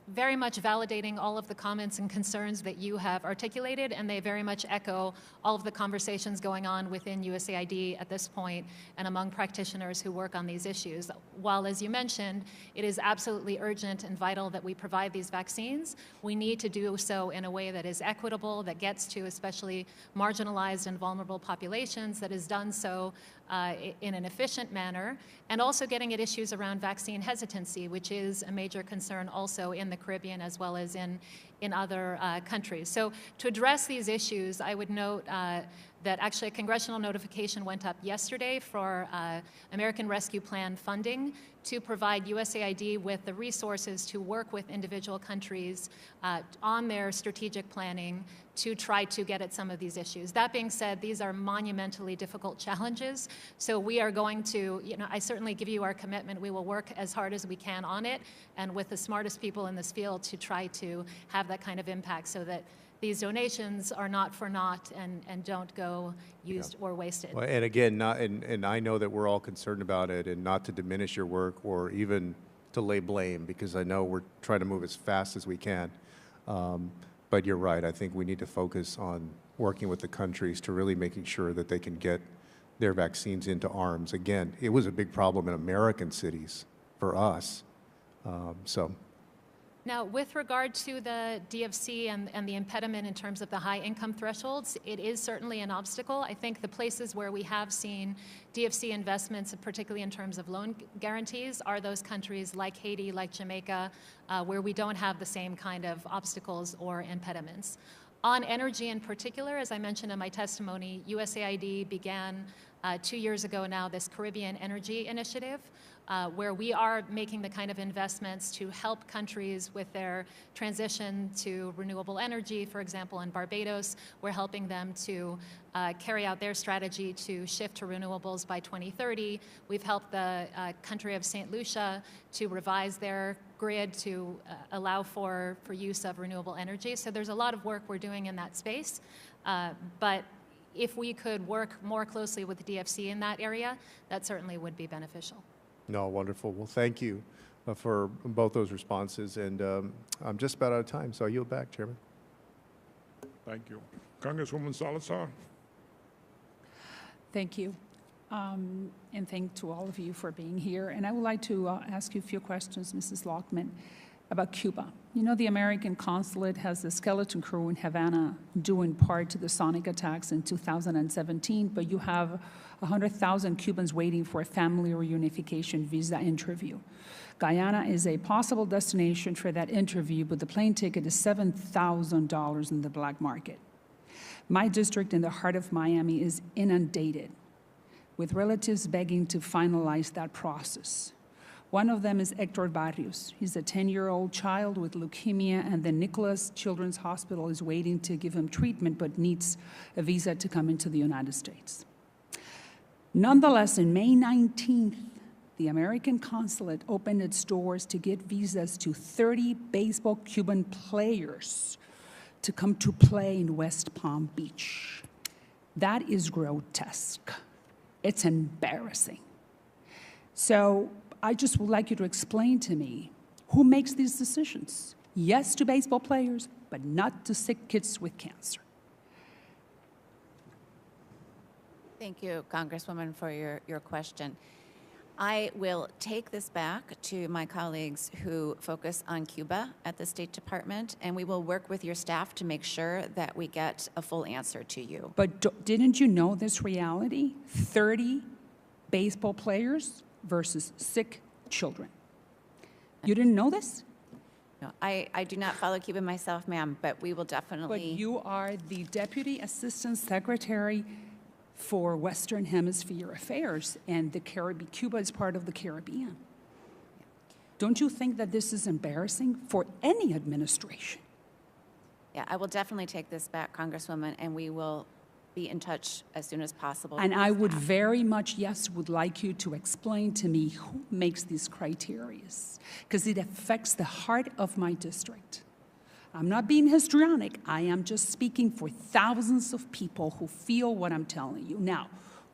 very much validating all of the comments and concerns that you have articulated, and they very much echo all of the conversations going on within USAID at this point and among practitioners who work on these issues. While, as you mentioned, it is absolutely urgent and vital that we provide these vaccines, we need to do so in a way that is equitable, that gets to especially marginalized and vulnerable populations, that is done so in an efficient manner, and also getting at issues around vaccine hesitancy, which is a major concern also in the Caribbean as well as in other countries. So to address these issues, I would note that actually a congressional notification went up yesterday for American Rescue Plan funding to provide USAID with the resources to work with individual countries on their strategic planning to try to get at some of these issues. That being said, these are monumentally difficult challenges, so we are going to, I certainly give you our commitment. We will work as hard as we can on it and with the smartest people in this field to try to have that kind of impact so that these donations are not for naught and don't go used or wasted. Well, and again, and I know that we're all concerned about it, and not to diminish your work or even to lay blame, because I know we're trying to move as fast as we can. But you're right. I think we need to focus on working with the countries to really making sure that they can get their vaccines into arms. Again, it was a big problem in American cities for us. Now, with regard to the DFC and the impediment in terms of the high income thresholds, it is certainly an obstacle. I think the places where we have seen DFC investments, particularly in terms of loan guarantees, are those countries like Haiti, like Jamaica, where we don't have the same kind of obstacles or impediments. On energy in particular, as I mentioned in my testimony, USAID began 2 years ago now this Caribbean Energy Initiative, where we are making the kind of investments to help countries with their transition to renewable energy. For example, in Barbados, we're helping them to carry out their strategy to shift to renewables by 2030. We've helped the country of St. Lucia to revise their grid to allow for use of renewable energy. So there's a lot of work we're doing in that space. But if we could work more closely with the DFC in that area, that certainly would be beneficial. No, wonderful. Well, thank you for both those responses. And I'm just about out of time, so I yield back, Chairman. Thank you. Congresswoman Salazar. Thank you. And thank to all of you for being here. And I would like to ask you a few questions, Mrs. Lockman, about Cuba. You know, the American Consulate has a skeleton crew in Havana due in part to the Sonic attacks in 2017, but you have 100,000 Cubans waiting for a family reunification visa interview. Guyana is a possible destination for that interview, but the plane ticket is $7,000 in the black market. My district in the heart of Miami is inundated with relatives begging to finalize that process. One of them is Hector Barrios. He's a 10-year-old child with leukemia, and the Nicholas Children's Hospital is waiting to give him treatment but needs a visa to come into the United States. Nonetheless, on May 19th, the American Consulate opened its doors to get visas to 30 baseball Cuban players to come to play in West Palm Beach. That is grotesque. It's embarrassing. So I just would like you to explain to me who makes these decisions. Yes to baseball players, but not to sick kids with cancer. Thank you, Congresswoman, for your question. I will take this back to my colleagues who focus on Cuba at the State Department, and we will work with your staff to make sure that we get a full answer to you. But didn't you know this reality? 30 baseball players versus sick children. You didn't know this? No, I do not follow Cuba myself, ma'am, but we will definitely... But you are the Deputy Assistant Secretary for Western Hemisphere Affairs, and Cuba is part of the Caribbean. Don't you think that this is embarrassing for any administration? Yeah, I will definitely take this back, Congresswoman, and we will be in touch as soon as possible. And I would very much, would like you to explain to me who makes these criteria, because it affects the heart of my district. I'm not being histrionic. I am just speaking for thousands of people who feel what I'm telling you. Now,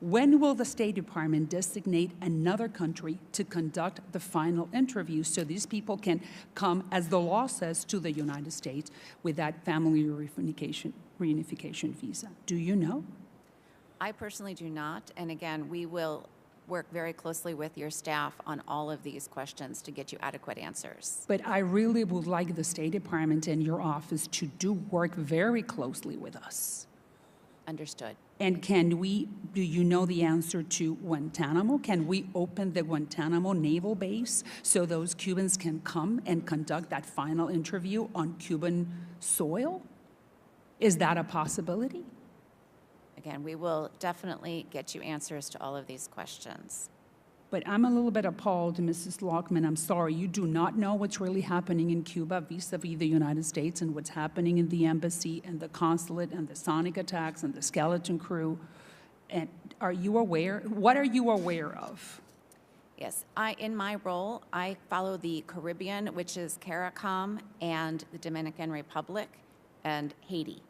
When will the State Department designate another country to conduct the final interview so these people can come, as the law says, to the United States with that family reunification visa? Do you know? I personally do not, and again, we will work very closely with your staff on all of these questions to get you adequate answers. But I really would like the State Department and your office to do work very closely with us. Understood. And do you know the answer to Guantanamo? Can we open the Guantanamo naval base so those Cubans can come and conduct that final interview on Cuban soil? Is that a possibility? Again, we will definitely get you answers to all of these questions. But I'm a little bit appalled, Mrs. Lockman. I'm sorry, you do not know what's really happening in Cuba vis-a-vis the United States and what's happening in the embassy and the consulate and the sonic attacks and the skeleton crew. And are you aware? What are you aware of? Yes, in my role, I follow the Caribbean, which is CARICOM, and the Dominican Republic and Haiti.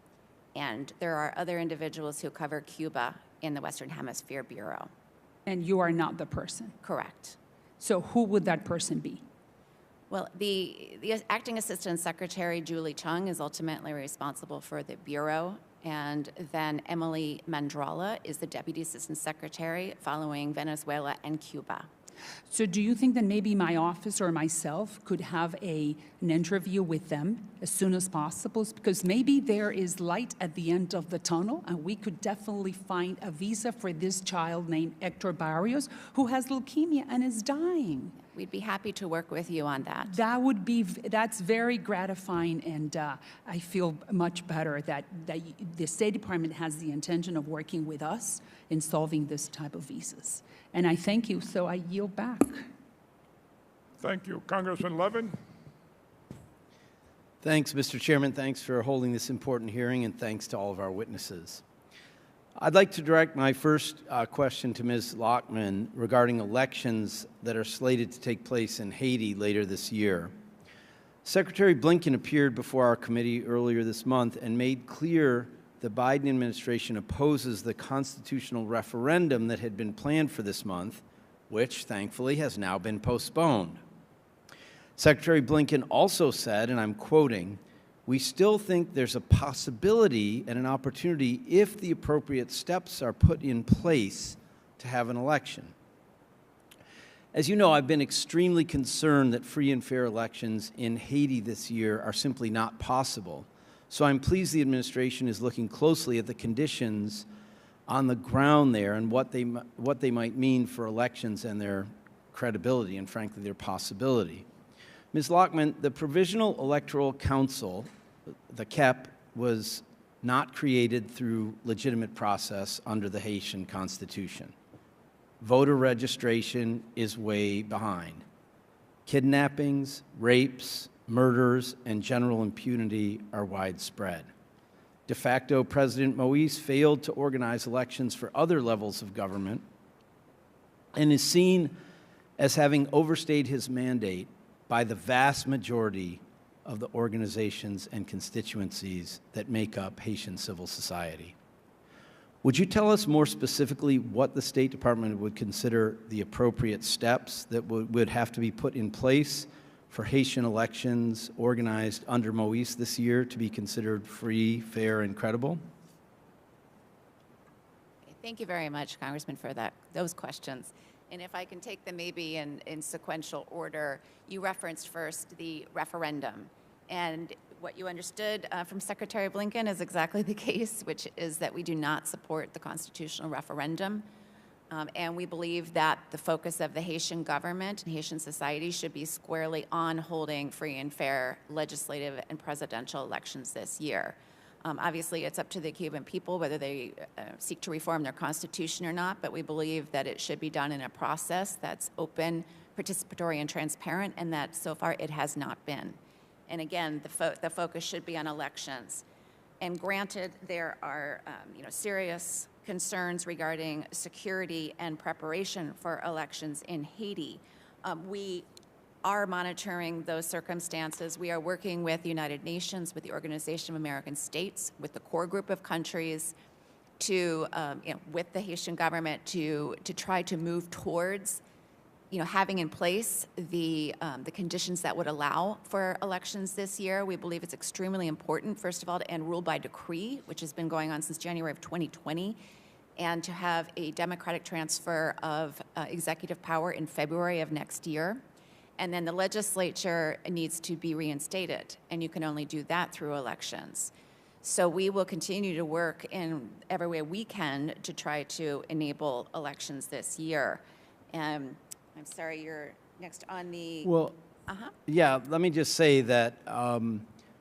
And there are other individuals who cover Cuba in the Western Hemisphere Bureau. And you are not the person? Correct. So who would that person be? Well, the Acting Assistant Secretary, Julie Chung, is ultimately responsible for the Bureau, and then Emily Mandrala is the Deputy Assistant Secretary following Venezuela and Cuba. So do you think that maybe my office or myself could have an interview with them as soon as possible? Because maybe there is light at the end of the tunnel, and we could definitely find a visa for this child named Hector Barrios, who has leukemia and is dying. We'd be happy to work with you on that. That's very gratifying, and I feel much better that the State Department has the intention of working with us in solving this type of visas. And I thank you, so I yield back. Thank you. Congressman Levin? Thanks, Mr. Chairman. Thanks for holding this important hearing, and thanks to all of our witnesses. I'd like to direct my first question to Ms. Lockman regarding elections that are slated to take place in Haiti later this year. Secretary Blinken appeared before our committee earlier this month and made clear the Biden administration opposes the constitutional referendum that had been planned for this month, which thankfully has now been postponed. Secretary Blinken also said, and I'm quoting, "We still think there's a possibility and an opportunity if the appropriate steps are put in place to have an election." As you know, I've been extremely concerned that free and fair elections in Haiti this year are simply not possible. So I'm pleased the administration is looking closely at the conditions on the ground there and what they might mean for elections and their credibility and, frankly, their possibility. Ms. Lockman, the Provisional Electoral Council, the CEP, was not created through legitimate process under the Haitian Constitution. Voter registration is way behind. Kidnappings, rapes, murders, and general impunity are widespread. De facto President Moïse failed to organize elections for other levels of government and is seen as having overstayed his mandate by the vast majority of the organizations and constituencies that make up Haitian civil society. Would you tell us more specifically what the State Department would consider the appropriate steps that would have to be put in place for Haitian elections organized under Moïse this year to be considered free, fair, and credible? Thank you very much, Congressman, for those questions. And if I can take them maybe in sequential order, you referenced first the referendum. And what you understood from Secretary Blinken is exactly the case, which is that we do not support the constitutional referendum. And we believe that the focus of the Haitian government and Haitian society should be squarely on holding free and fair legislative and presidential elections this year. Obviously, it's up to the Cuban people whether they seek to reform their constitution or not, but we believe that it should be done in a process that's open, participatory, and transparent, and that so far it has not been. And again, the focus should be on elections. And granted, there are serious concerns regarding security and preparation for elections in Haiti. We are monitoring those circumstances. We are working with the United Nations, with the Organization of American States, with the core group of countries to, with the Haitian government to try to move towards, having in place the conditions that would allow for elections this year. We believe it's extremely important, first of all, to end rule by decree, which has been going on since January of 2020, and to have a democratic transfer of executive power in February of next year. And then the legislature needs to be reinstated, and you can only do that through elections. So we will continue to work in every way we can to try to enable elections this year. I'm sorry, you're next on the... Well, yeah, let me just say that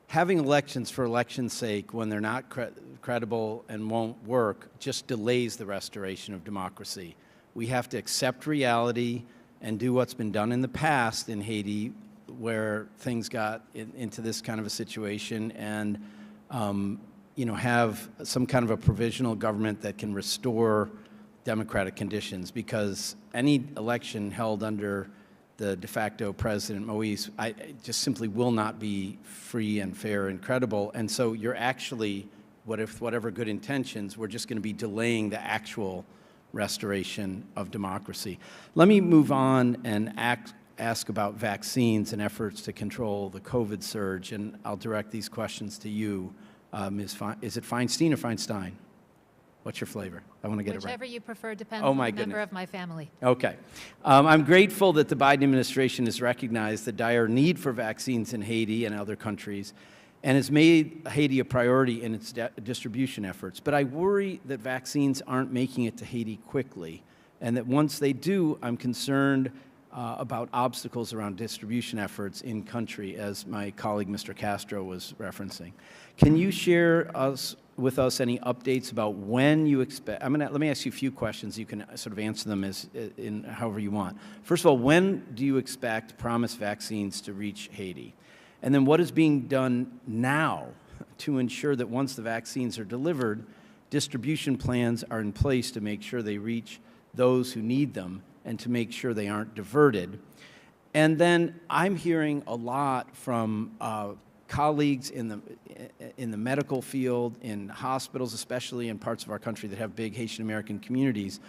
having elections for election's sake when they're not credible and won't work just delays the restoration of democracy. We have to accept reality and do what's been done in the past in Haiti, where things got into this kind of a situation, and have some kind of a provisional government that can restore democratic conditions, because any election held under the de facto president, Moise, just simply will not be free and fair and credible. And so you're actually, whatever good intentions, we're just going to be delaying the actual restoration of democracy. Let me move on and ask about vaccines and efforts to control the COVID surge, and I'll direct these questions to you, Ms. Is it Feinstein or Feinstein? What's your flavor? I want to get it right. Whichever you prefer, depends on the member goodness. of my family. Okay. I'm grateful that the Biden administration has recognized the dire need for vaccines in Haiti and other countries, and has made Haiti a priority in its distribution efforts. But I worry that vaccines aren't making it to Haiti quickly, and that once they do, I'm concerned about obstacles around distribution efforts in country, as my colleague Mr. Castro was referencing. Can you share with us any updates about when you expect? Let me ask you a few questions. You can sort of answer them in however you want. First of all, when do you expect promised vaccines to reach Haiti? And then what is being done now to ensure that once the vaccines are delivered, distribution plans are in place to make sure they reach those who need them and to make sure they aren't diverted? And then I'm hearing a lot from colleagues in the medical field, in hospitals, especially in parts of our country that have big Haitian American communities,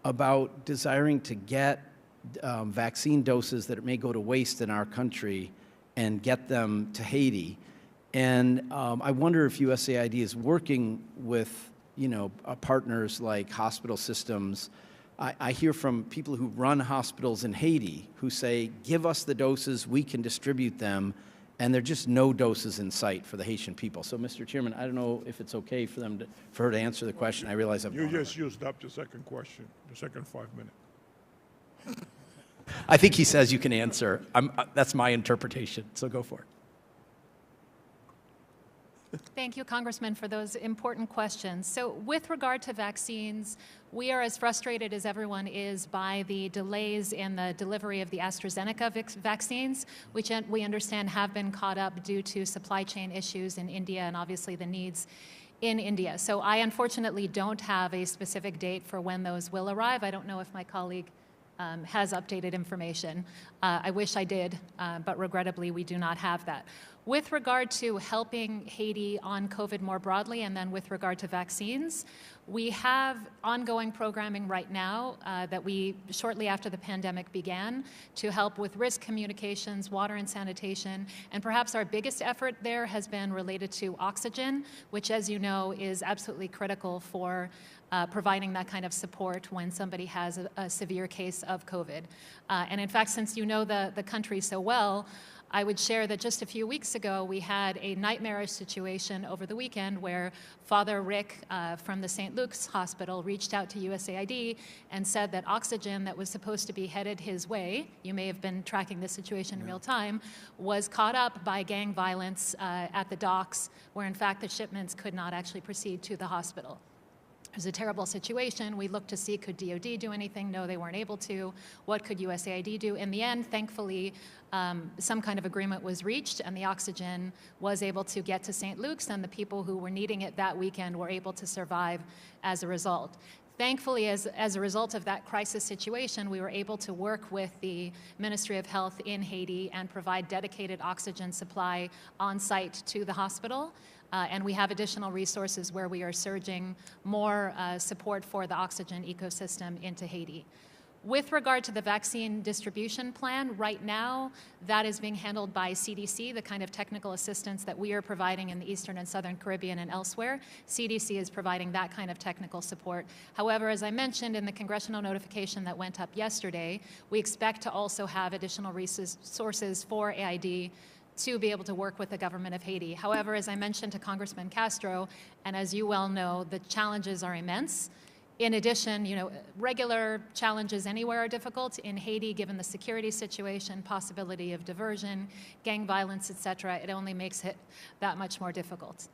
about desiring to get vaccine doses that may go to waste in our country and get them to Haiti. And I wonder if USAID is working with partners like hospital systems. I hear from people who run hospitals in Haiti who say, give us the doses, we can distribute them, and there are just no doses in sight for the Haitian people. So, Mr. Chairman, I don't know if it's okay for her to answer the question. I realize I've You just used up the second question, the second 5 minutes. I think he says you can answer. That's my interpretation, so go for it. Thank you, Congressman, for those important questions. So with regard to vaccines, we are as frustrated as everyone is by the delays in the delivery of the AstraZeneca vaccines, which we understand have been caught up due to supply chain issues in India and obviously the needs in India. So I unfortunately don't have a specific date for when those will arrive. I don't know if my colleague has updated information. I wish I did, but regrettably we do not have that. With regard to helping Haiti on COVID more broadly, and then with regard to vaccines, we have ongoing programming right now that we, shortly after the pandemic began, to help with risk communications, water and sanitation, and perhaps our biggest effort there has been related to oxygen, which, as you know, is absolutely critical for providing that kind of support when somebody has a severe case of COVID. And in fact, since you know the country so well, I would share that just a few weeks ago, we had a nightmarish situation over the weekend where Father Rick from the St. Luke's Hospital reached out to USAID and said that oxygen that was supposed to be headed his way, you may have been tracking this situation in real time, was caught up by gang violence at the docks, where in fact the shipments could not actually proceed to the hospital. It was a terrible situation. We looked to see, could DOD do anything? No, they weren't able to. What could USAID do? In the end, thankfully, some kind of agreement was reached, and the oxygen was able to get to St. Luke's, and the people who were needing it that weekend were able to survive as a result. Thankfully, as a result of that crisis situation, we were able to work with the Ministry of Health in Haiti and provide dedicated oxygen supply on site to the hospital. And we have additional resources where we are surging more support for the oxygen ecosystem into Haiti. With regard to the vaccine distribution plan, right now, that is being handled by CDC, the kind of technical assistance that we are providing in the Eastern and Southern Caribbean and elsewhere. CDC is providing that kind of technical support. However, as I mentioned in the congressional notification that went up yesterday, we expect to also have additional resources for AID to be able to work with the government of Haiti. However, as I mentioned to Congressman Castro, and as you well know, the challenges are immense. In addition, regular challenges anywhere are difficult. In Haiti, given the security situation, possibility of diversion, gang violence, et cetera, it only makes it that much more difficult.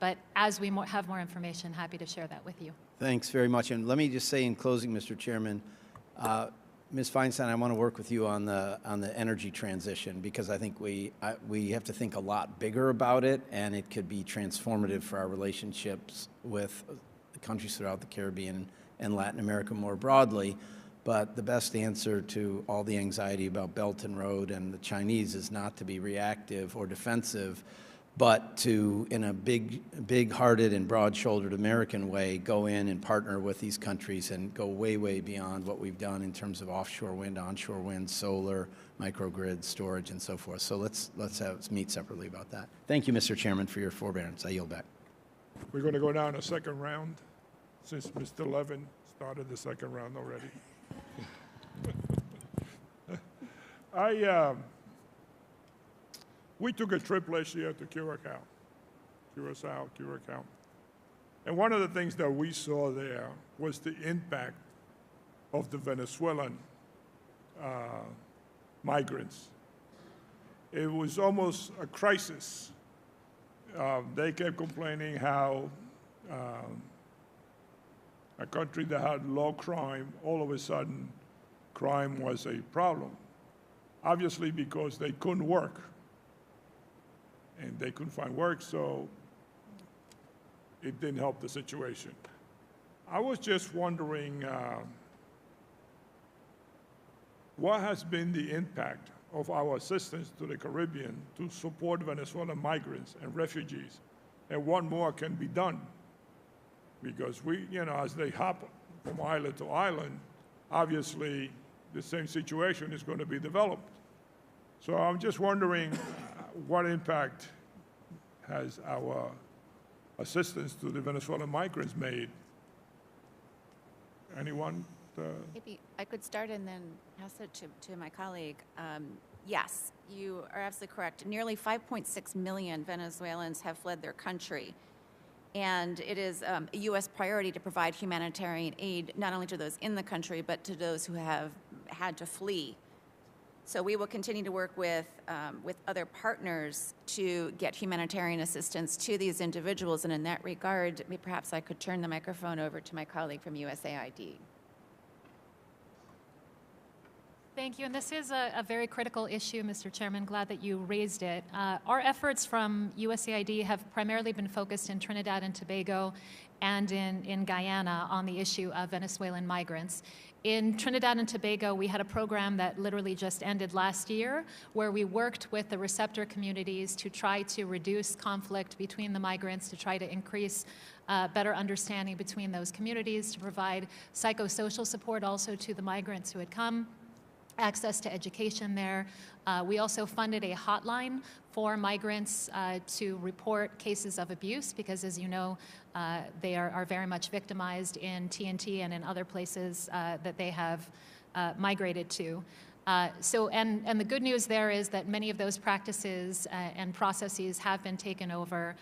But as we have more information, happy to share that with you. Thanks very much. And let me just say in closing, Mr. Chairman, Ms. Feinstein, I want to work with you on the energy transition, because I think we have to think a lot bigger about it, and it could be transformative for our relationships with countries throughout the Caribbean and Latin America more broadly. But the best answer to all the anxiety about Belt and Road and the Chinese is not to be reactive or defensive, but to, in a big-hearted and broad-shouldered American way, go in and partner with these countries and go way, way beyond what we've done in terms of offshore wind, onshore wind, solar, microgrid, storage, and so forth. So let's meet separately about that. Thank you, Mr. Chairman, for your forbearance. I yield back. We're going to go down a second round, since Mr. Levin started the second round already. We took a trip last year to Curacao. And one of the things that we saw there was the impact of the Venezuelan migrants. It was almost a crisis. They kept complaining how a country that had low crime, all of a sudden, crime was a problem. Obviously, because they couldn't work. And they couldn't find work, so it didn't help the situation. I was just wondering, what has been the impact of our assistance to the Caribbean to support Venezuelan migrants and refugees, and what more can be done? Because we, as they hop from island to island, obviously the same situation is going to be developed. So I'm just wondering what impact has our assistance to the Venezuelan migrants made? Anyone? Maybe I could start and then pass it to my colleague. Yes, you are absolutely correct. Nearly 5.6 million Venezuelans have fled their country. And it is a U.S. priority to provide humanitarian aid, not only to those in the country, but to those who have had to flee. So we will continue to work with other partners to get humanitarian assistance to these individuals. And in that regard, perhaps I could turn the microphone over to my colleague from USAID. Thank you. And this is a very critical issue, Mr. Chairman. Glad that you raised it. Our efforts from USAID have primarily been focused in Trinidad and Tobago and in Guyana on the issue of Venezuelan migrants. In Trinidad and Tobago, we had a program that literally just ended last year, where we worked with the receptor communities to try to reduce conflict between the migrants, to try to increase better understanding between those communities, to provide psychosocial support also to the migrants who had come, access to education there. We also funded a hotline for migrants to report cases of abuse, because as you know, they are very much victimized in TNT and in other places that they have migrated to. And the good news there is that many of those practices and processes have been taken over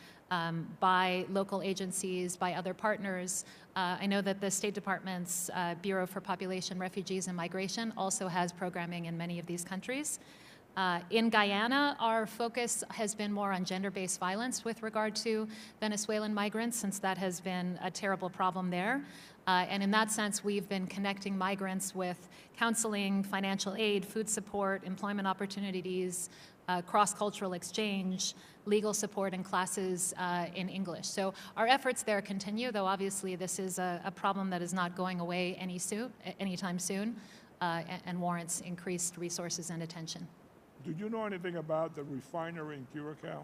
by local agencies, by other partners. I know that the State Department's Bureau for Population, Refugees, and Migration also has programming in many of these countries. In Guyana, our focus has been more on gender-based violence with regard to Venezuelan migrants, since that has been a terrible problem there. And in that sense, we've been connecting migrants with counseling, financial aid, food support, employment opportunities, cross-cultural exchange, legal support, and classes in English. So our efforts there continue, though obviously this is a problem that is not going away anytime soon and warrants increased resources and attention. Do you know anything about the refinery in Curacao?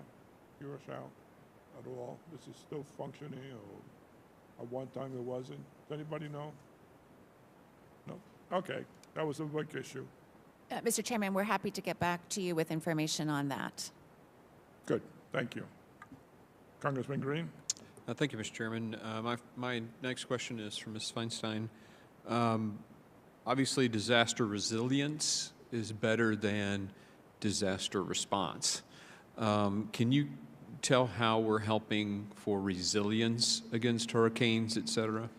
at all? This is still functioning, or at one time it wasn't? Does anybody know? No? Okay, that was a big issue. Mr. Chairman, we're happy to get back to you with information on that. Good, thank you. Congressman Green? Thank you, Mr. Chairman. My next question is for Ms. Feinstein. Obviously, disaster resilience is better than disaster response. Can you tell how we're helping for resilience against hurricanes, et cetera?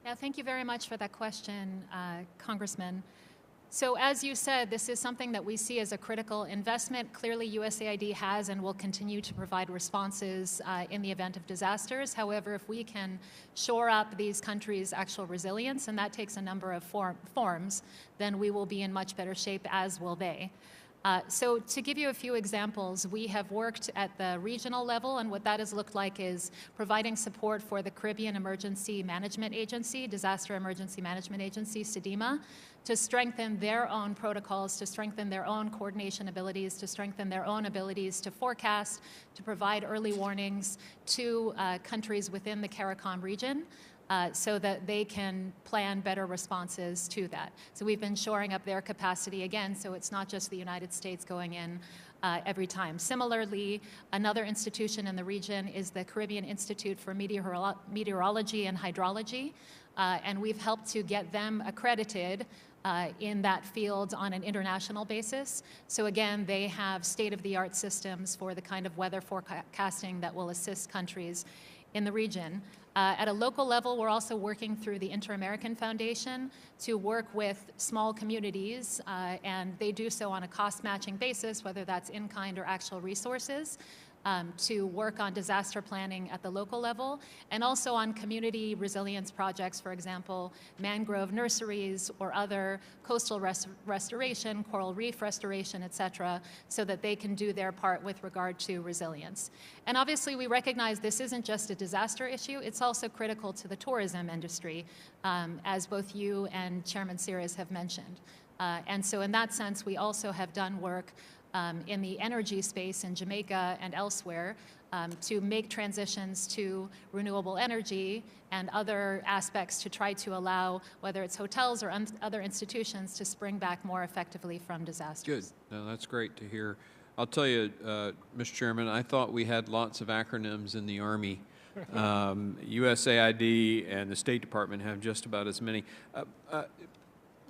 Yeah, thank you very much for that question, Congressman. So as you said, this is something that we see as a critical investment. Clearly, USAID has and will continue to provide responses in the event of disasters. However, if we can shore up these countries' actual resilience, and that takes a number of forms, then we will be in much better shape, as will they. So to give you a few examples, we have worked at the regional level, and what that has looked like is providing support for the Caribbean Emergency Management Agency, Disaster Emergency Management Agency, SEDEMA, to strengthen their own protocols, to strengthen their own coordination abilities, to strengthen their own abilities to forecast, to provide early warnings to countries within the CARICOM region. So that they can plan better responses to that. So we've been shoring up their capacity again, so it's not just the United States going in every time. Similarly, another institution in the region is the Caribbean Institute for Meteorology and Hydrology, and we've helped to get them accredited in that field on an international basis. So again, they have state-of-the-art systems for the kind of weather forecasting that will assist countries in the region. At a local level, we're also working through the Inter-American Foundation to work with small communities, and they do so on a cost-matching basis, whether that's in-kind or actual resources, to work on disaster planning at the local level, and also on community resilience projects, for example, mangrove nurseries or other coastal restoration, coral reef restoration, et cetera, so that they can do their part with regard to resilience. And obviously, we recognize this isn't just a disaster issue, it's also critical to the tourism industry, as both you and Chairman Sirius have mentioned. And so in that sense, we also have done work in the energy space in Jamaica and elsewhere to make transitions to renewable energy and other aspects to try to allow, whether it's hotels or other institutions, to spring back more effectively from disasters. Good. No, that's great to hear. I'll tell you, Mr. Chairman, I thought we had lots of acronyms in the Army. USAID and the State Department have just about as many.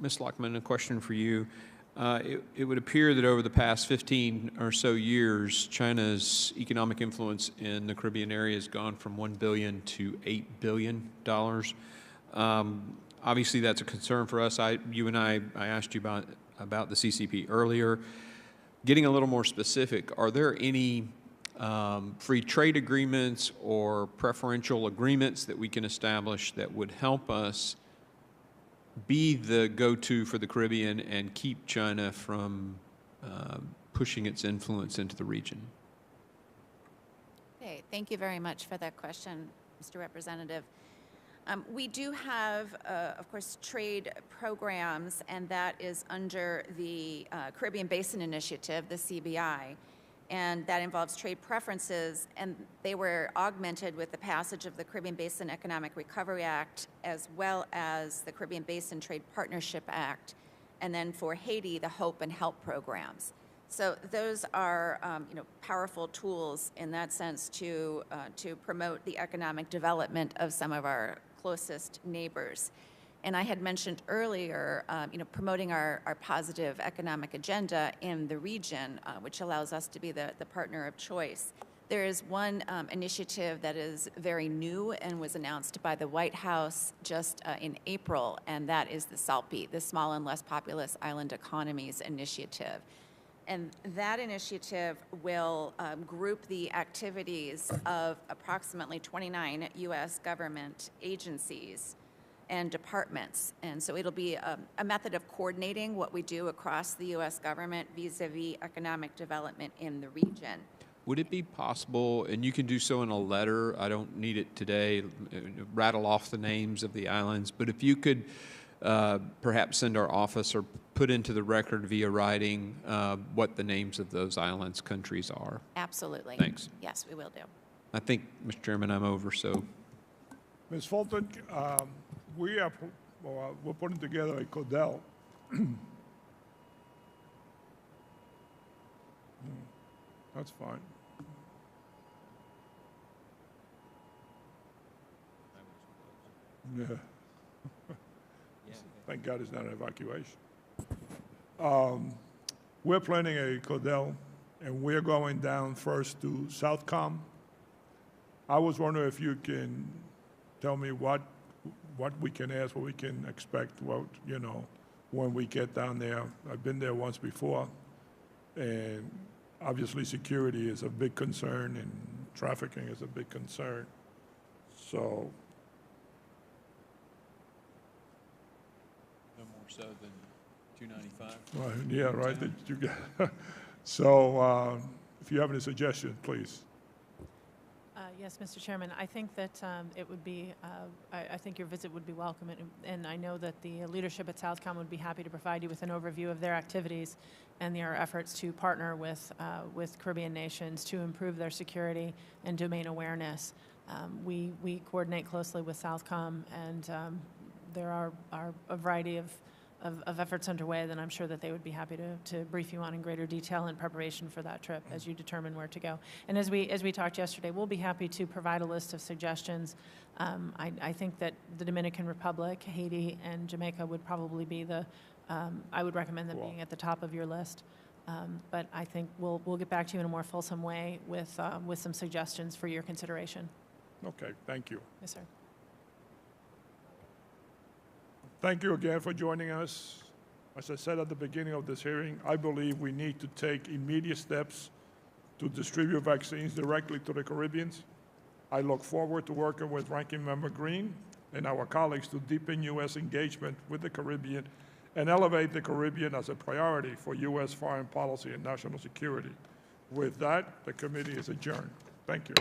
Ms. Lockman, a question for you. It would appear that over the past 15 or so years, China's economic influence in the Caribbean area has gone from $1 billion to $8 billion. Obviously, that's a concern for us. I asked you about the CCP earlier. Getting a little more specific, are there any free trade agreements or preferential agreements that we can establish that would help us be the go-to for the Caribbean and keep China from pushing its influence into the region? Okay, thank you very much for that question, Mr. Representative. We do have, of course, trade programs, and that is under the Caribbean Basin Initiative, the CBI, and that involves trade preferences, and they were augmented with the passage of the Caribbean Basin Economic Recovery Act, as well as the Caribbean Basin Trade Partnership Act, and then for Haiti, the Hope and Help programs. So those are powerful tools in that sense to promote the economic development of some of our closest neighbors. And I had mentioned earlier, promoting our positive economic agenda in the region, which allows us to be the partner of choice. There is one initiative that is very new and was announced by the White House just in April, and that is the SALPI, the Small and Less Populous Island Economies Initiative. And that initiative will group the activities of approximately 29 U.S. government agencies and departments. And so it'll be a method of coordinating what we do across the U.S. government vis-a-vis economic development in the region. Would it be possible, and you can do so in a letter, I don't need it today, rattle off the names of the islands, but if you could perhaps send our office or put into the record via writing what the names of those islands, countries are? Absolutely. Thanks. Yes, we will do. I think, Mr. Chairman, I'm over, so Ms. Fulton, we're putting together a CODEL. That's fine. Yeah. Thank God it's not an evacuation. We're planning a CODEL, and we're going down first to Southcom. I was wondering if you can tell me what we can ask, what we can expect, what, you know, when we get down there. I've been there once before, and obviously security is a big concern, and trafficking is a big concern. So. no more so than 295. Well, yeah, right. That you get. So, if you have any suggestions, please. Yes, Mr. Chairman, I think that it would be, I think your visit would be welcome, and I know that the leadership at Southcom would be happy to provide you with an overview of their activities and their efforts to partner with Caribbean nations to improve their security and domain awareness. We coordinate closely with Southcom, and there are a variety of efforts underway that I'm sure that they would be happy to brief you on in greater detail in preparation for that trip as you determine where to go. And as we talked yesterday, we'll be happy to provide a list of suggestions. I think that the Dominican Republic, Haiti, and Jamaica would probably be I would recommend them being at the top of your list. But I think we'll get back to you in a more fulsome way with some suggestions for your consideration. Okay, thank you. Yes, sir. Thank you again for joining us. As I said at the beginning of this hearing, I believe we need to take immediate steps to distribute vaccines directly to the Caribbeans. I look forward to working with Ranking Member Green and our colleagues to deepen U.S. engagement with the Caribbean and elevate the Caribbean as a priority for U.S. foreign policy and national security. With that, the committee is adjourned. Thank you.